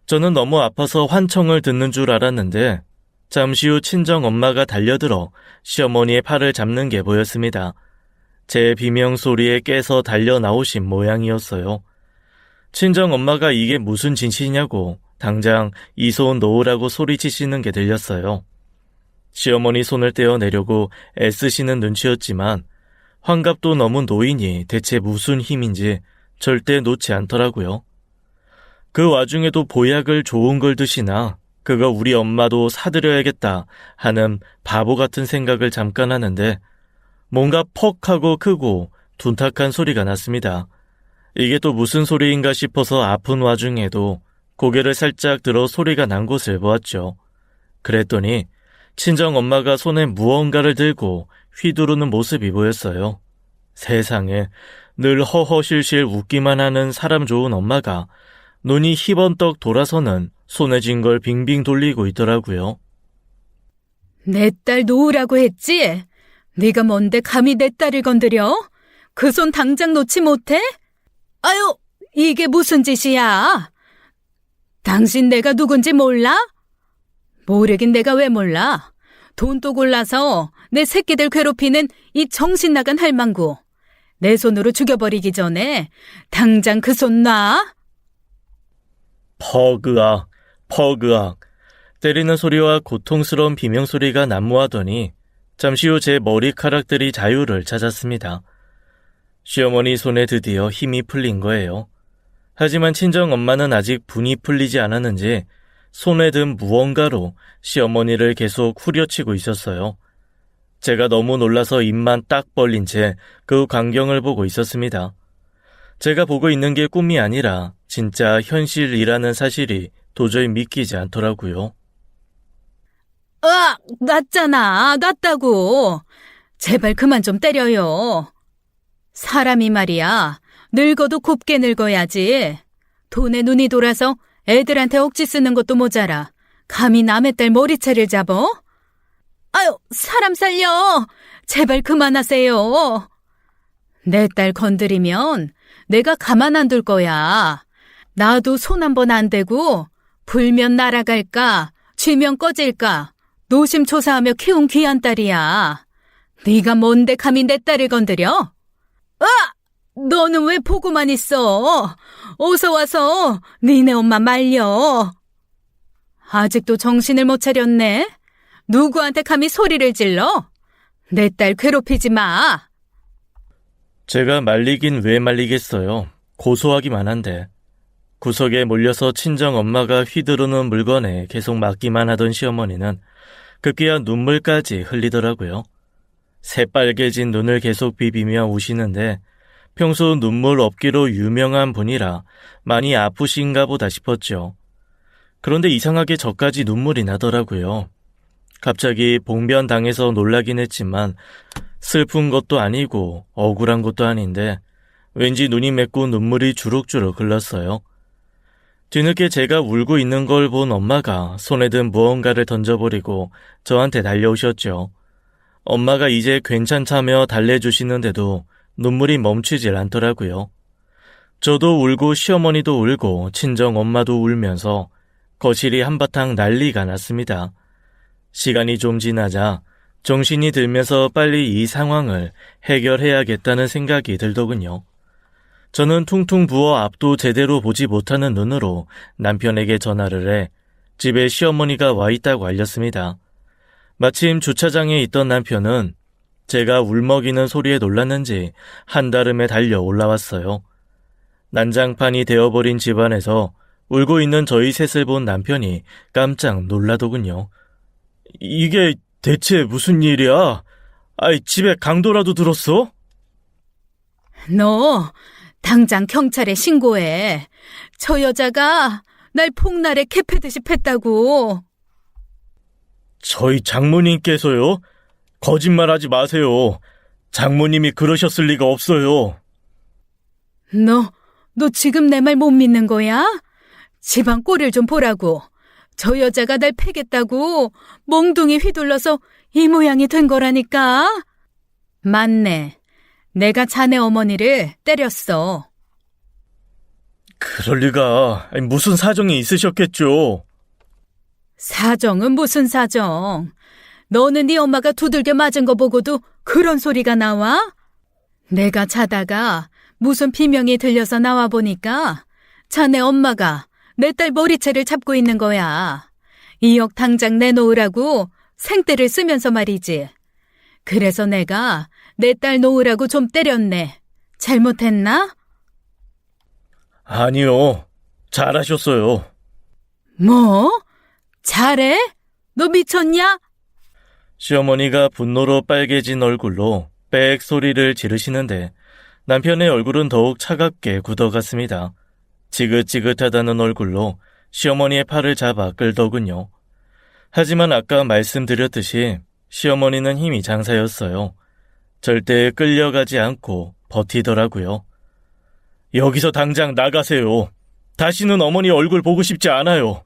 A: 저는 너무 아파서 환청을 듣는 줄 알았는데 잠시 후 친정 엄마가 달려들어 시어머니의 팔을 잡는 게 보였습니다. 제 비명 소리에 깨서 달려 나오신 모양이었어요. 친정 엄마가 이게 무슨 진실이냐고 당장 이 손 놓으라고 소리치시는 게 들렸어요. 시어머니 손을 떼어내려고 애쓰시는 눈치였지만 환갑도 넘은 노인이 대체 무슨 힘인지 절대 놓지 않더라고요. 그 와중에도 보약을 좋은 걸 드시나 그거 우리 엄마도 사드려야겠다 하는 바보 같은 생각을 잠깐 하는데 뭔가 퍽 하고 크고 둔탁한 소리가 났습니다. 이게 또 무슨 소리인가 싶어서 아픈 와중에도 고개를 살짝 들어 소리가 난 곳을 보았죠. 그랬더니 친정 엄마가 손에 무언가를 들고 휘두르는 모습이 보였어요. 세상에, 늘 허허실실 웃기만 하는 사람 좋은 엄마가 눈이 희번떡 돌아서는 손에 쥔 걸 빙빙 돌리고 있더라고요.
B: 내 딸 놓으라고 했지? 네가 뭔데 감히 내 딸을 건드려? 그 손 당장 놓지 못해? 아유, 이게 무슨 짓이야? 당신 내가 누군지 몰라? 모르긴 내가 왜 몰라? 돈도 골라서 내 새끼들 괴롭히는 이 정신 나간 할망구. 내 손으로 죽여버리기 전에 당장 그 손 놔.
A: 퍼그악, 퍼그악. 때리는 소리와 고통스러운 비명소리가 난무하더니 잠시 후 제 머리카락들이 자유를 찾았습니다. 시어머니 손에 드디어 힘이 풀린 거예요. 하지만 친정엄마는 아직 분이 풀리지 않았는지 손에 든 무언가로 시어머니를 계속 후려치고 있었어요. 제가 너무 놀라서 입만 딱 벌린 채 그 광경을 보고 있었습니다. 제가 보고 있는 게 꿈이 아니라 진짜 현실이라는 사실이 도저히 믿기지 않더라고요.
B: 으악! 났잖아. 났다고. 제발 그만 좀 때려요. 사람이 말이야. 늙어도 곱게 늙어야지. 돈에 눈이 돌아서 애들한테 억지 쓰는 것도 모자라. 감히 남의 딸 머리채를 잡어? 아유, 사람 살려. 제발 그만하세요. 내 딸 건드리면 내가 가만 안 둘 거야. 나도 손 한 번 안 대고 불면 날아갈까, 쥐면 꺼질까 노심초사하며 키운 귀한 딸이야. 네가 뭔데 감히 내 딸을 건드려? 너는 왜 보고만 있어? 어서 와서 니네 엄마 말려. 아직도 정신을 못 차렸네. 누구한테 감히 소리를 질러? 내 딸 괴롭히지 마.
A: 제가 말리긴 왜 말리겠어요. 고소하기만 한데. 구석에 몰려서 친정엄마가 휘두르는 물건에 계속 맞기만 하던 시어머니는 급기야 눈물까지 흘리더라고요. 새빨개진 눈을 계속 비비며 우시는데 평소 눈물 없기로 유명한 분이라 많이 아프신가 보다 싶었죠. 그런데 이상하게 저까지 눈물이 나더라고요. 갑자기 봉변당해서 놀라긴 했지만 슬픈 것도 아니고 억울한 것도 아닌데 왠지 눈이 맺고 눈물이 주룩주룩 흘렀어요. 뒤늦게 제가 울고 있는 걸 본 엄마가 손에 든 무언가를 던져버리고 저한테 달려오셨죠. 엄마가 이제 괜찮다며 달래주시는데도 눈물이 멈추질 않더라고요. 저도 울고 시어머니도 울고 친정 엄마도 울면서 거실이 한바탕 난리가 났습니다. 시간이 좀 지나자 정신이 들면서 빨리 이 상황을 해결해야겠다는 생각이 들더군요. 저는 퉁퉁 부어 앞도 제대로 보지 못하는 눈으로 남편에게 전화를 해 집에 시어머니가 와 있다고 알렸습니다. 마침 주차장에 있던 남편은 제가 울먹이는 소리에 놀랐는지 한달음에 달려 올라왔어요. 난장판이 되어버린 집안에서 울고 있는 저희 셋을 본 남편이 깜짝 놀라더군요. 이게 대체 무슨 일이야? 아이, 집에 강도라도 들었어?
B: 너 당장 경찰에 신고해. 저 여자가 날 폭날에 개패듯이 팼다고.
A: 저희 장모님께서요? 거짓말하지 마세요. 장모님이 그러셨을 리가 없어요.
B: 너 지금 내 말 못 믿는 거야? 집안 꼴을 좀 보라고. 저 여자가 날 패겠다고 몽둥이 휘둘러서 이 모양이 된 거라니까. 맞네. 내가 자네 어머니를 때렸어.
A: 그럴 리가. 무슨 사정이 있으셨겠죠.
B: 사정은 무슨 사정. 너는 네 엄마가 두들겨 맞은 거 보고도 그런 소리가 나와? 내가 자다가 무슨 비명이 들려서 나와 보니까 자네 엄마가 내 딸 머리채를 잡고 있는 거야. 2억 당장 내놓으라고 생떼를 쓰면서 말이지. 그래서 내가 내 딸 놓으라고 좀 때렸네. 잘못했나?
A: 아니요. 잘하셨어요.
B: 뭐? 잘해? 너 미쳤냐?
A: 시어머니가 분노로 빨개진 얼굴로 빽 소리를 지르시는데 남편의 얼굴은 더욱 차갑게 굳어갔습니다. 지긋지긋하다는 얼굴로 시어머니의 팔을 잡아 끌더군요. 하지만 아까 말씀드렸듯이 시어머니는 힘이 장사였어요. 절대 끌려가지 않고 버티더라고요. 여기서 당장 나가세요. 다시는 어머니 얼굴 보고 싶지 않아요.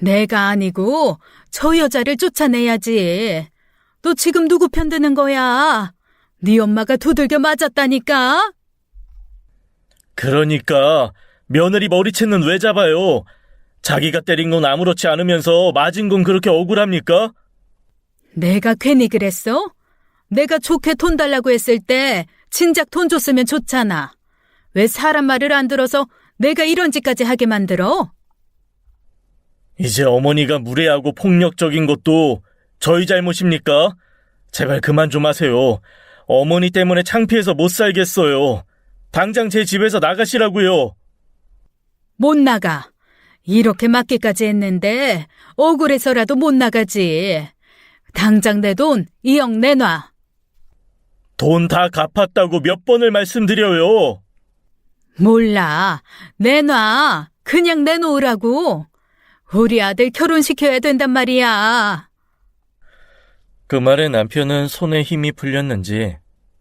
B: 내가 아니고 저 여자를 쫓아내야지. 너 지금 누구 편드는 거야? 네 엄마가 두들겨 맞았다니까?
A: 그러니까 며느리 머리채는 왜 잡아요? 자기가 때린 건 아무렇지 않으면서 맞은 건 그렇게 억울합니까?
B: 내가 괜히 그랬어? 내가 좋게 돈 달라고 했을 때 진작 돈 줬으면 좋잖아. 왜 사람 말을 안 들어서 내가 이런 짓까지 하게 만들어?
A: 이제 어머니가 무례하고 폭력적인 것도 저희 잘못입니까? 제발 그만 좀 하세요. 어머니 때문에 창피해서 못 살겠어요. 당장 제 집에서 나가시라고요.
B: 못 나가. 이렇게 맞기까지 했는데 억울해서라도 못 나가지. 당장 내 돈 2억 내놔.
A: 돈 다 갚았다고 몇 번을 말씀드려요.
B: 몰라. 내놔. 그냥 내놓으라고. 우리 아들 결혼시켜야 된단 말이야.
A: 그 말에 남편은 손에 힘이 풀렸는지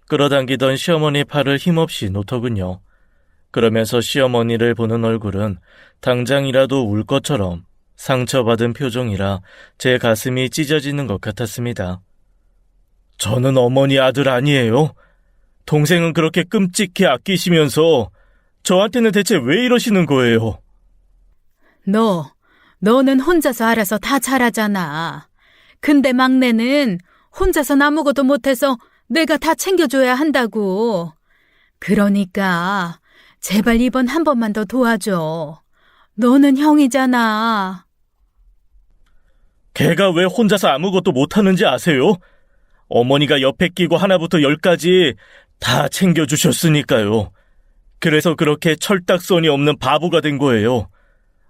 A: 끌어당기던 시어머니 팔을 힘없이 놓더군요. 그러면서 시어머니를 보는 얼굴은 당장이라도 울 것처럼 상처받은 표정이라 제 가슴이 찢어지는 것 같았습니다. 저는 어머니 아들 아니에요. 동생은 그렇게 끔찍히 아끼시면서 저한테는 대체 왜 이러시는 거예요?
B: 너는 혼자서 알아서 다 잘하잖아. 근데 막내는 혼자선 아무것도 못해서 내가 다 챙겨줘야 한다고. 그러니까 제발 이번 한 번만 더 도와줘. 너는 형이잖아.
A: 걔가 왜 혼자서 아무것도 못하는지 아세요? 어머니가 옆에 끼고 하나부터 10까지 다 챙겨주셨으니까요. 그래서 그렇게 철딱선이 없는 바보가 된 거예요.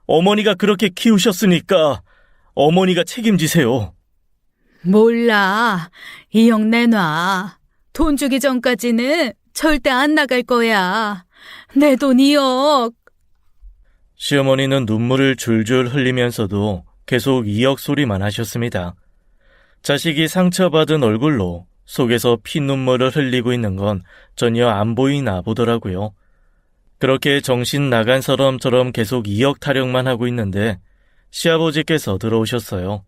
A: 어머니가 그렇게 키우셨으니까 어머니가 책임지세요.
B: 몰라. 2억 내놔. 돈 주기 전까지는 절대 안 나갈 거야. 내 돈 2억.
A: 시어머니는 눈물을 줄줄 흘리면서도 계속 2억 소리만 하셨습니다. 자식이 상처받은 얼굴로 속에서 피눈물을 흘리고 있는 건 전혀 안 보이나 보더라고요. 그렇게 정신 나간 사람처럼 계속 2억 타령만 하고 있는데 시아버지께서 들어오셨어요.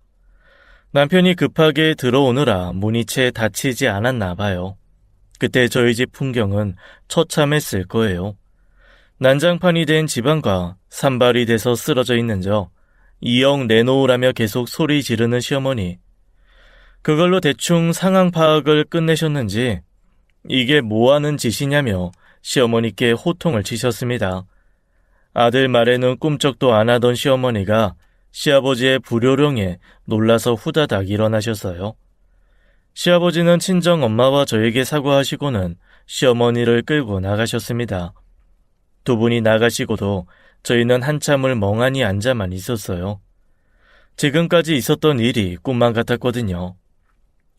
A: 남편이 급하게 들어오느라 문이 채 닫히지 않았나 봐요. 그때 저희 집 풍경은 처참했을 거예요. 난장판이 된 집안과 산발이 돼서 쓰러져 있는 저 2억 내놓으라며 계속 소리 지르는 시어머니. 그걸로 대충 상황 파악을 끝내셨는지 이게 뭐하는 짓이냐며 시어머니께 호통을 치셨습니다. 아들 말에는 꿈쩍도 안 하던 시어머니가 시아버지의 불요령에 놀라서 후다닥 일어나셨어요. 시아버지는 친정 엄마와 저에게 사과하시고는 시어머니를 끌고 나가셨습니다. 두 분이 나가시고도 저희는 한참을 멍하니 앉아만 있었어요. 지금까지 있었던 일이 꿈만 같았거든요.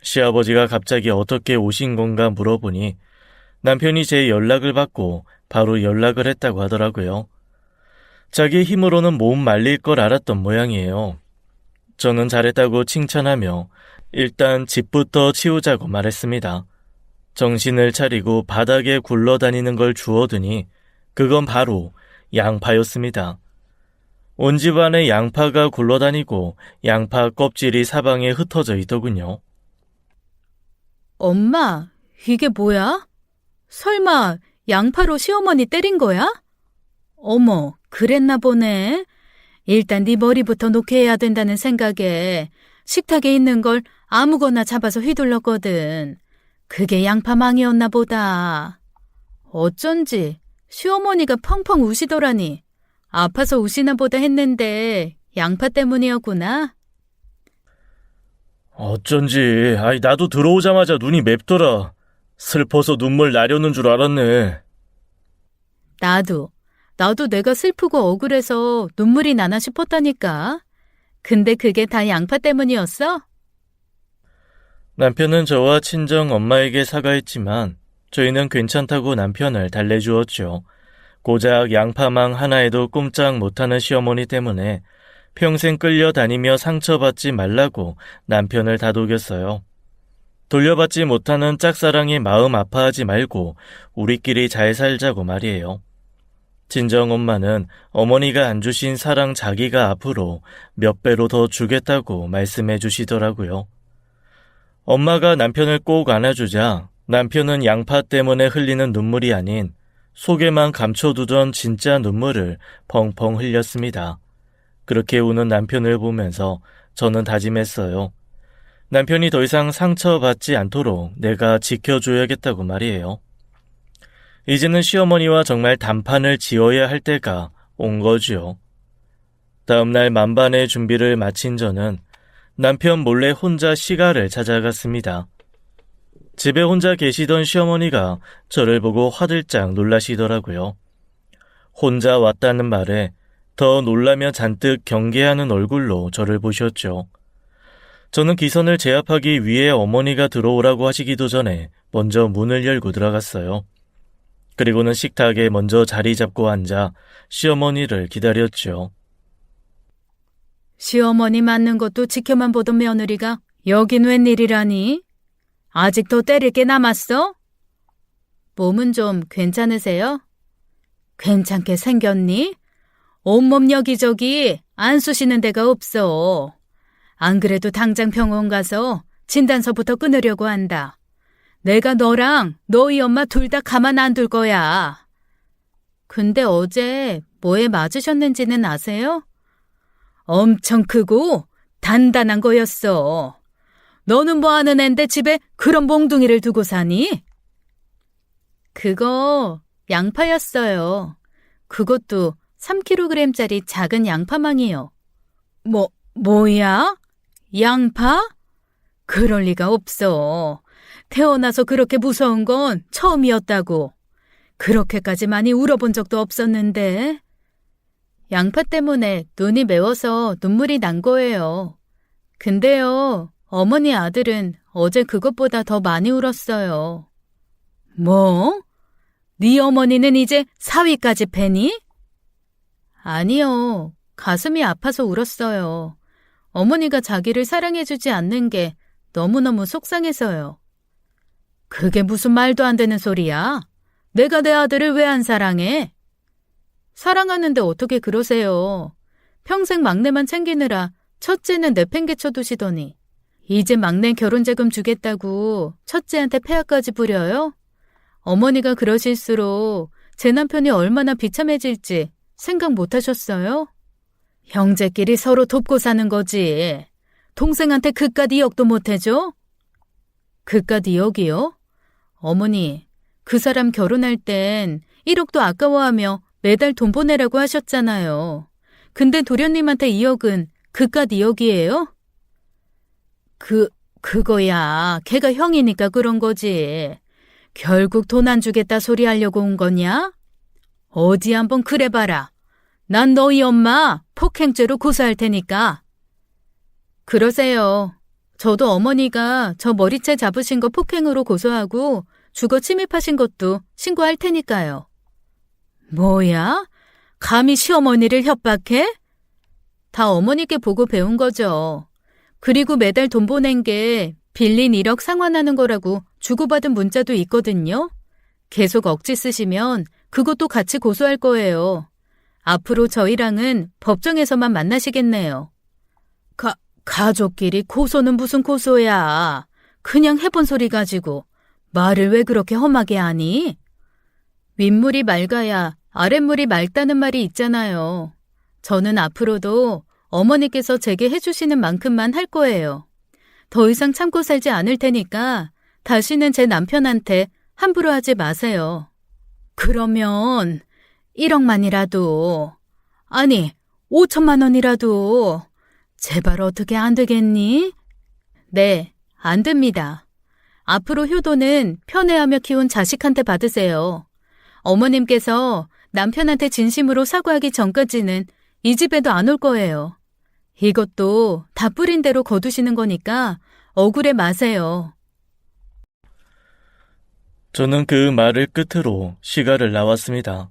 A: 시아버지가 갑자기 어떻게 오신 건가 물어보니 남편이 제 연락을 받고 바로 연락을 했다고 하더라고요. 자기 힘으로는 몸 말릴 걸 알았던 모양이에요. 저는 잘했다고 칭찬하며 일단 집부터 치우자고 말했습니다. 정신을 차리고 바닥에 굴러다니는 걸 주워드니 그건 바로 양파였습니다. 온 집안에 양파가 굴러다니고 양파 껍질이 사방에 흩어져 있더군요.
B: 엄마, 이게 뭐야? 설마 양파로 시어머니 때린 거야? 어머, 그랬나 보네. 일단 네 머리부터 놓게 해야 된다는 생각에 식탁에 있는 걸 아무거나 잡아서 휘둘렀거든. 그게 양파망이었나 보다. 어쩐지 시어머니가 펑펑 우시더라니. 아파서 우시나 보다 했는데 양파 때문이었구나.
A: 어쩐지 나도 들어오자마자 눈이 맵더라. 슬퍼서 눈물 나려는 줄 알았네.
B: 나도 내가 슬프고 억울해서 눈물이 나나 싶었다니까. 근데 그게 다 양파 때문이었어?
A: 남편은 저와 친정 엄마에게 사과했지만 저희는 괜찮다고 남편을 달래주었죠. 고작 양파망 하나에도 꼼짝 못하는 시어머니 때문에 평생 끌려다니며 상처받지 말라고 남편을 다독였어요. 돌려받지 못하는 짝사랑에 마음 아파하지 말고 우리끼리 잘 살자고 말이에요. 친정엄마는 어머니가 안 주신 사랑 자기가 앞으로 몇 배로 더 주겠다고 말씀해 주시더라고요. 엄마가 남편을 꼭 안아주자 남편은 양파 때문에 흘리는 눈물이 아닌 속에만 감춰두던 진짜 눈물을 펑펑 흘렸습니다. 그렇게 우는 남편을 보면서 저는 다짐했어요. 남편이 더 이상 상처받지 않도록 내가 지켜줘야겠다고 말이에요. 이제는 시어머니와 정말 단판을 지어야 할 때가 온 거지요. 다음날 만반의 준비를 마친 저는 남편 몰래 혼자 시가를 찾아갔습니다. 집에 혼자 계시던 시어머니가 저를 보고 화들짝 놀라시더라고요. 혼자 왔다는 말에 더 놀라며 잔뜩 경계하는 얼굴로 저를 보셨죠. 저는 기선을 제압하기 위해 어머니가 들어오라고 하시기도 전에 먼저 문을 열고 들어갔어요. 그리고는 식탁에 먼저 자리 잡고 앉아 시어머니를 기다렸죠.
B: 시어머니 맞는 것도 지켜만 보던 며느리가 여긴 웬일이라니? 아직도 때릴 게 남았어? 몸은 좀 괜찮으세요? 괜찮게 생겼니? 온몸 여기저기 안 쑤시는 데가 없어. 안 그래도 당장 병원 가서 진단서부터 끊으려고 한다. 내가 너랑 너희 엄마 둘 다 가만 안 둘 거야. 근데 어제 뭐에 맞으셨는지는 아세요? 엄청 크고 단단한 거였어. 너는 뭐 하는 앤데 집에 그런 몽둥이를 두고 사니? 그거 양파였어요. 그것도 3kg짜리 작은 양파망이요. 뭐야? 양파? 그럴 리가 없어. 태어나서 그렇게 무서운 건 처음이었다고. 그렇게까지 많이 울어본 적도 없었는데. 양파 때문에 눈이 매워서 눈물이 난 거예요. 근데요, 어머니 아들은 어제 그것보다 더 많이 울었어요. 뭐? 네 어머니는 이제 사위까지 패니? 아니요, 가슴이 아파서 울었어요. 어머니가 자기를 사랑해주지 않는 게 너무너무 속상해서요. 그게 무슨 말도 안 되는 소리야? 내가 내 아들을 왜 안 사랑해? 사랑하는데 어떻게 그러세요? 평생 막내만 챙기느라 첫째는 내팽개쳐 두시더니 이제 막내 결혼자금 주겠다고 첫째한테 폐하까지 부려요? 어머니가 그러실수록 제 남편이 얼마나 비참해질지 생각 못 하셨어요? 형제끼리 서로 돕고 사는 거지. 동생한테 그깟 이역도 못 해줘? 그깟 이역이요? 어머니, 그 사람 결혼할 땐 1억도 아까워하며 매달 돈 보내라고 하셨잖아요. 근데 도련님한테 2억은 그깟 이역이에요? 그거야. 걔가 형이니까 그런 거지. 결국 돈 안 주겠다 소리 하려고 온 거냐? 어디 한번 그래봐라. 난 너희 엄마 폭행죄로 고소할 테니까. 그러세요. 저도 어머니가 저 머리채 잡으신 거 폭행으로 고소하고 주거 침입하신 것도 신고할 테니까요. 뭐야? 감히 시어머니를 협박해? 다 어머니께 보고 배운 거죠. 그리고 매달 돈 보낸 게 빌린 1억 상환하는 거라고 주고받은 문자도 있거든요. 계속 억지 쓰시면 그것도 같이 고소할 거예요. 앞으로 저희랑은 법정에서만 만나시겠네요. 가족끼리 고소는 무슨 고소야. 그냥 해본 소리 가지고 말을 왜 그렇게 험하게 하니? 윗물이 맑아야 아랫물이 맑다는 말이 있잖아요. 저는 앞으로도 어머니께서 제게 해주시는 만큼만 할 거예요. 더 이상 참고 살지 않을 테니까 다시는 제 남편한테 함부로 하지 마세요. 그러면 1억만이라도, 아니 5천만 원이라도 제발 어떻게 안 되겠니? 네, 안 됩니다. 앞으로 효도는 편애하며 키운 자식한테 받으세요. 어머님께서 남편한테 진심으로 사과하기 전까지는 이 집에도 안 올 거예요. 이것도 다 뿌린 대로 거두시는 거니까 억울해 마세요.
A: 저는 그 말을 끝으로 시가를 나왔습니다.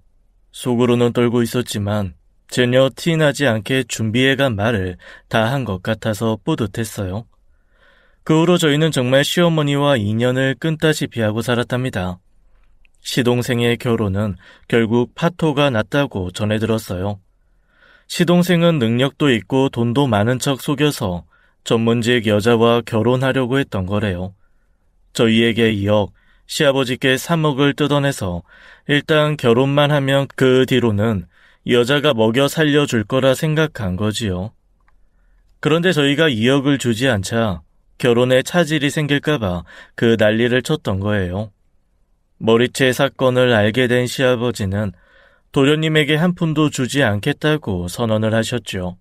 A: 속으로는 떨고 있었지만 전혀 티나지 않게 준비해간 말을 다 한 것 같아서 뿌듯했어요. 그 후로 저희는 정말 시어머니와 인연을 끈다시피 하고 살았답니다. 시동생의 결혼은 결국 파토가 났다고 전해 들었어요. 시동생은 능력도 있고 돈도 많은 척 속여서 전문직 여자와 결혼하려고 했던 거래요. 저희에게 2억, 시아버지께 3억을 뜯어내서 일단 결혼만 하면 그 뒤로는 여자가 먹여 살려줄 거라 생각한 거지요. 그런데 저희가 2억을 주지 않자 결혼에 차질이 생길까봐 그 난리를 쳤던 거예요. 머리채 사건을 알게 된 시아버지는 도련님에게 한 푼도 주지 않겠다고 선언을 하셨죠.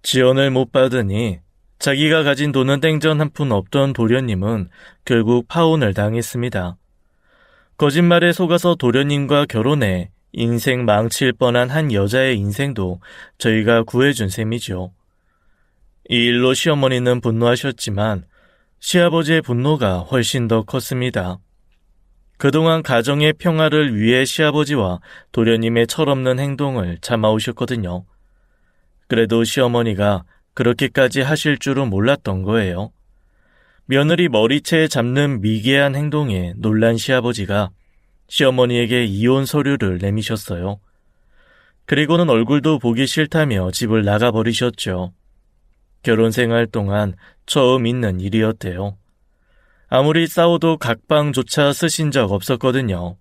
A: 지원을 못 받으니 자기가 가진 돈은 땡전 한 푼 없던 도련님은 결국 파혼을 당했습니다. 거짓말에 속아서 도련님과 결혼해 인생 망칠 뻔한 한 여자의 인생도 저희가 구해준 셈이죠. 이 일로 시어머니는 분노하셨지만 시아버지의 분노가 훨씬 더 컸습니다. 그동안 가정의 평화를 위해 시아버지와 도련님의 철없는 행동을 참아오셨거든요. 그래도 시어머니가 그렇게까지 하실 줄은 몰랐던 거예요. 며느리 머리채에 잡는 미개한 행동에 놀란 시아버지가 시어머니에게 이혼 서류를 내미셨어요. 그리고는 얼굴도 보기 싫다며 집을 나가버리셨죠. 결혼 생활 동안 처음 있는 일이었대요. 아무리 싸워도 각방조차 쓰신 적 없었거든요.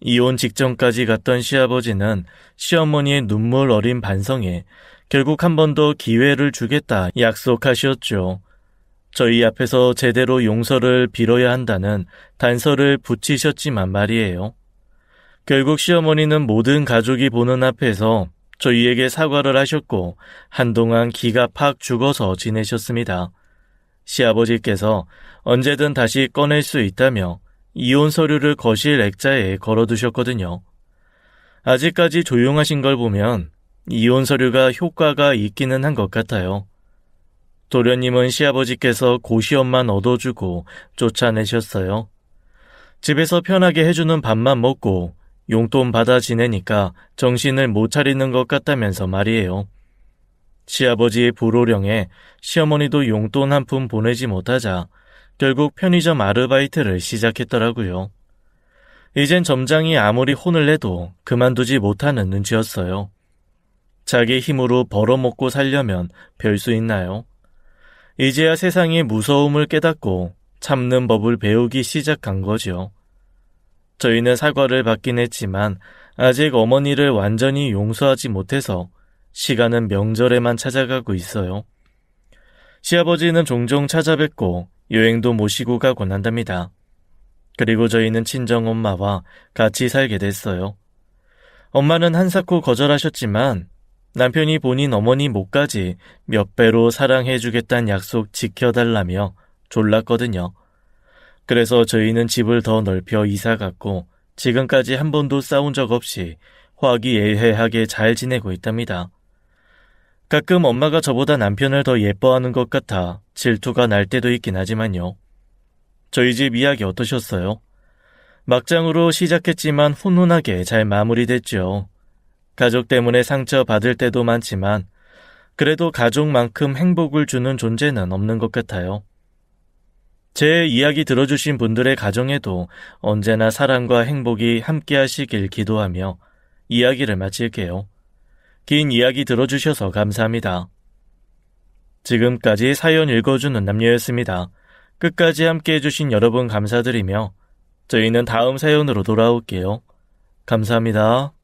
A: 이혼 직전까지 갔던 시아버지는 시어머니의 눈물 어린 반성에 결국 한 번 더 기회를 주겠다 약속하셨죠. 저희 앞에서 제대로 용서를 빌어야 한다는 단서를 붙이셨지만 말이에요. 결국 시어머니는 모든 가족이 보는 앞에서 저희에게 사과를 하셨고 한동안 기가 팍 죽어서 지내셨습니다. 시아버지께서 언제든 다시 꺼낼 수 있다며 이혼 서류를 거실 액자에 걸어두셨거든요. 아직까지 조용하신 걸 보면 이혼 서류가 효과가 있기는 한 것 같아요. 도련님은 시아버지께서 고시원만 얻어주고 쫓아내셨어요. 집에서 편하게 해주는 밥만 먹고 용돈 받아 지내니까 정신을 못 차리는 것 같다면서 말이에요. 시아버지의 불호령에 시어머니도 용돈 한 푼 보내지 못하자 결국 편의점 아르바이트를 시작했더라고요. 이젠 점장이 아무리 혼을 내도 그만두지 못하는 눈치였어요. 자기 힘으로 벌어먹고 살려면 별 수 있나요? 이제야 세상의 무서움을 깨닫고 참는 법을 배우기 시작한 거죠. 저희는 사과를 받긴 했지만 아직 어머니를 완전히 용서하지 못해서 시간은 명절에만 찾아가고 있어요. 시아버지는 종종 찾아뵙고 여행도 모시고 가곤 한답니다. 그리고 저희는 친정엄마와 같이 살게 됐어요. 엄마는 한사코 거절하셨지만 남편이 본인 어머니 몫까지 몇 배로 사랑해주겠다는 약속 지켜달라며 졸랐거든요. 그래서 저희는 집을 더 넓혀 이사 갔고 지금까지 한 번도 싸운 적 없이 화기애애하게 잘 지내고 있답니다. 가끔 엄마가 저보다 남편을 더 예뻐하는 것 같아 질투가 날 때도 있긴 하지만요. 저희 집 이야기 어떠셨어요? 막장으로 시작했지만 훈훈하게 잘 마무리됐죠. 가족 때문에 상처받을 때도 많지만 그래도 가족만큼 행복을 주는 존재는 없는 것 같아요. 제 이야기 들어주신 분들의 가정에도 언제나 사랑과 행복이 함께하시길 기도하며 이야기를 마칠게요. 긴 이야기 들어주셔서 감사합니다. 지금까지 사연 읽어주는 남녀였습니다. 끝까지 함께 해주신 여러분 감사드리며 저희는 다음 사연으로 돌아올게요. 감사합니다.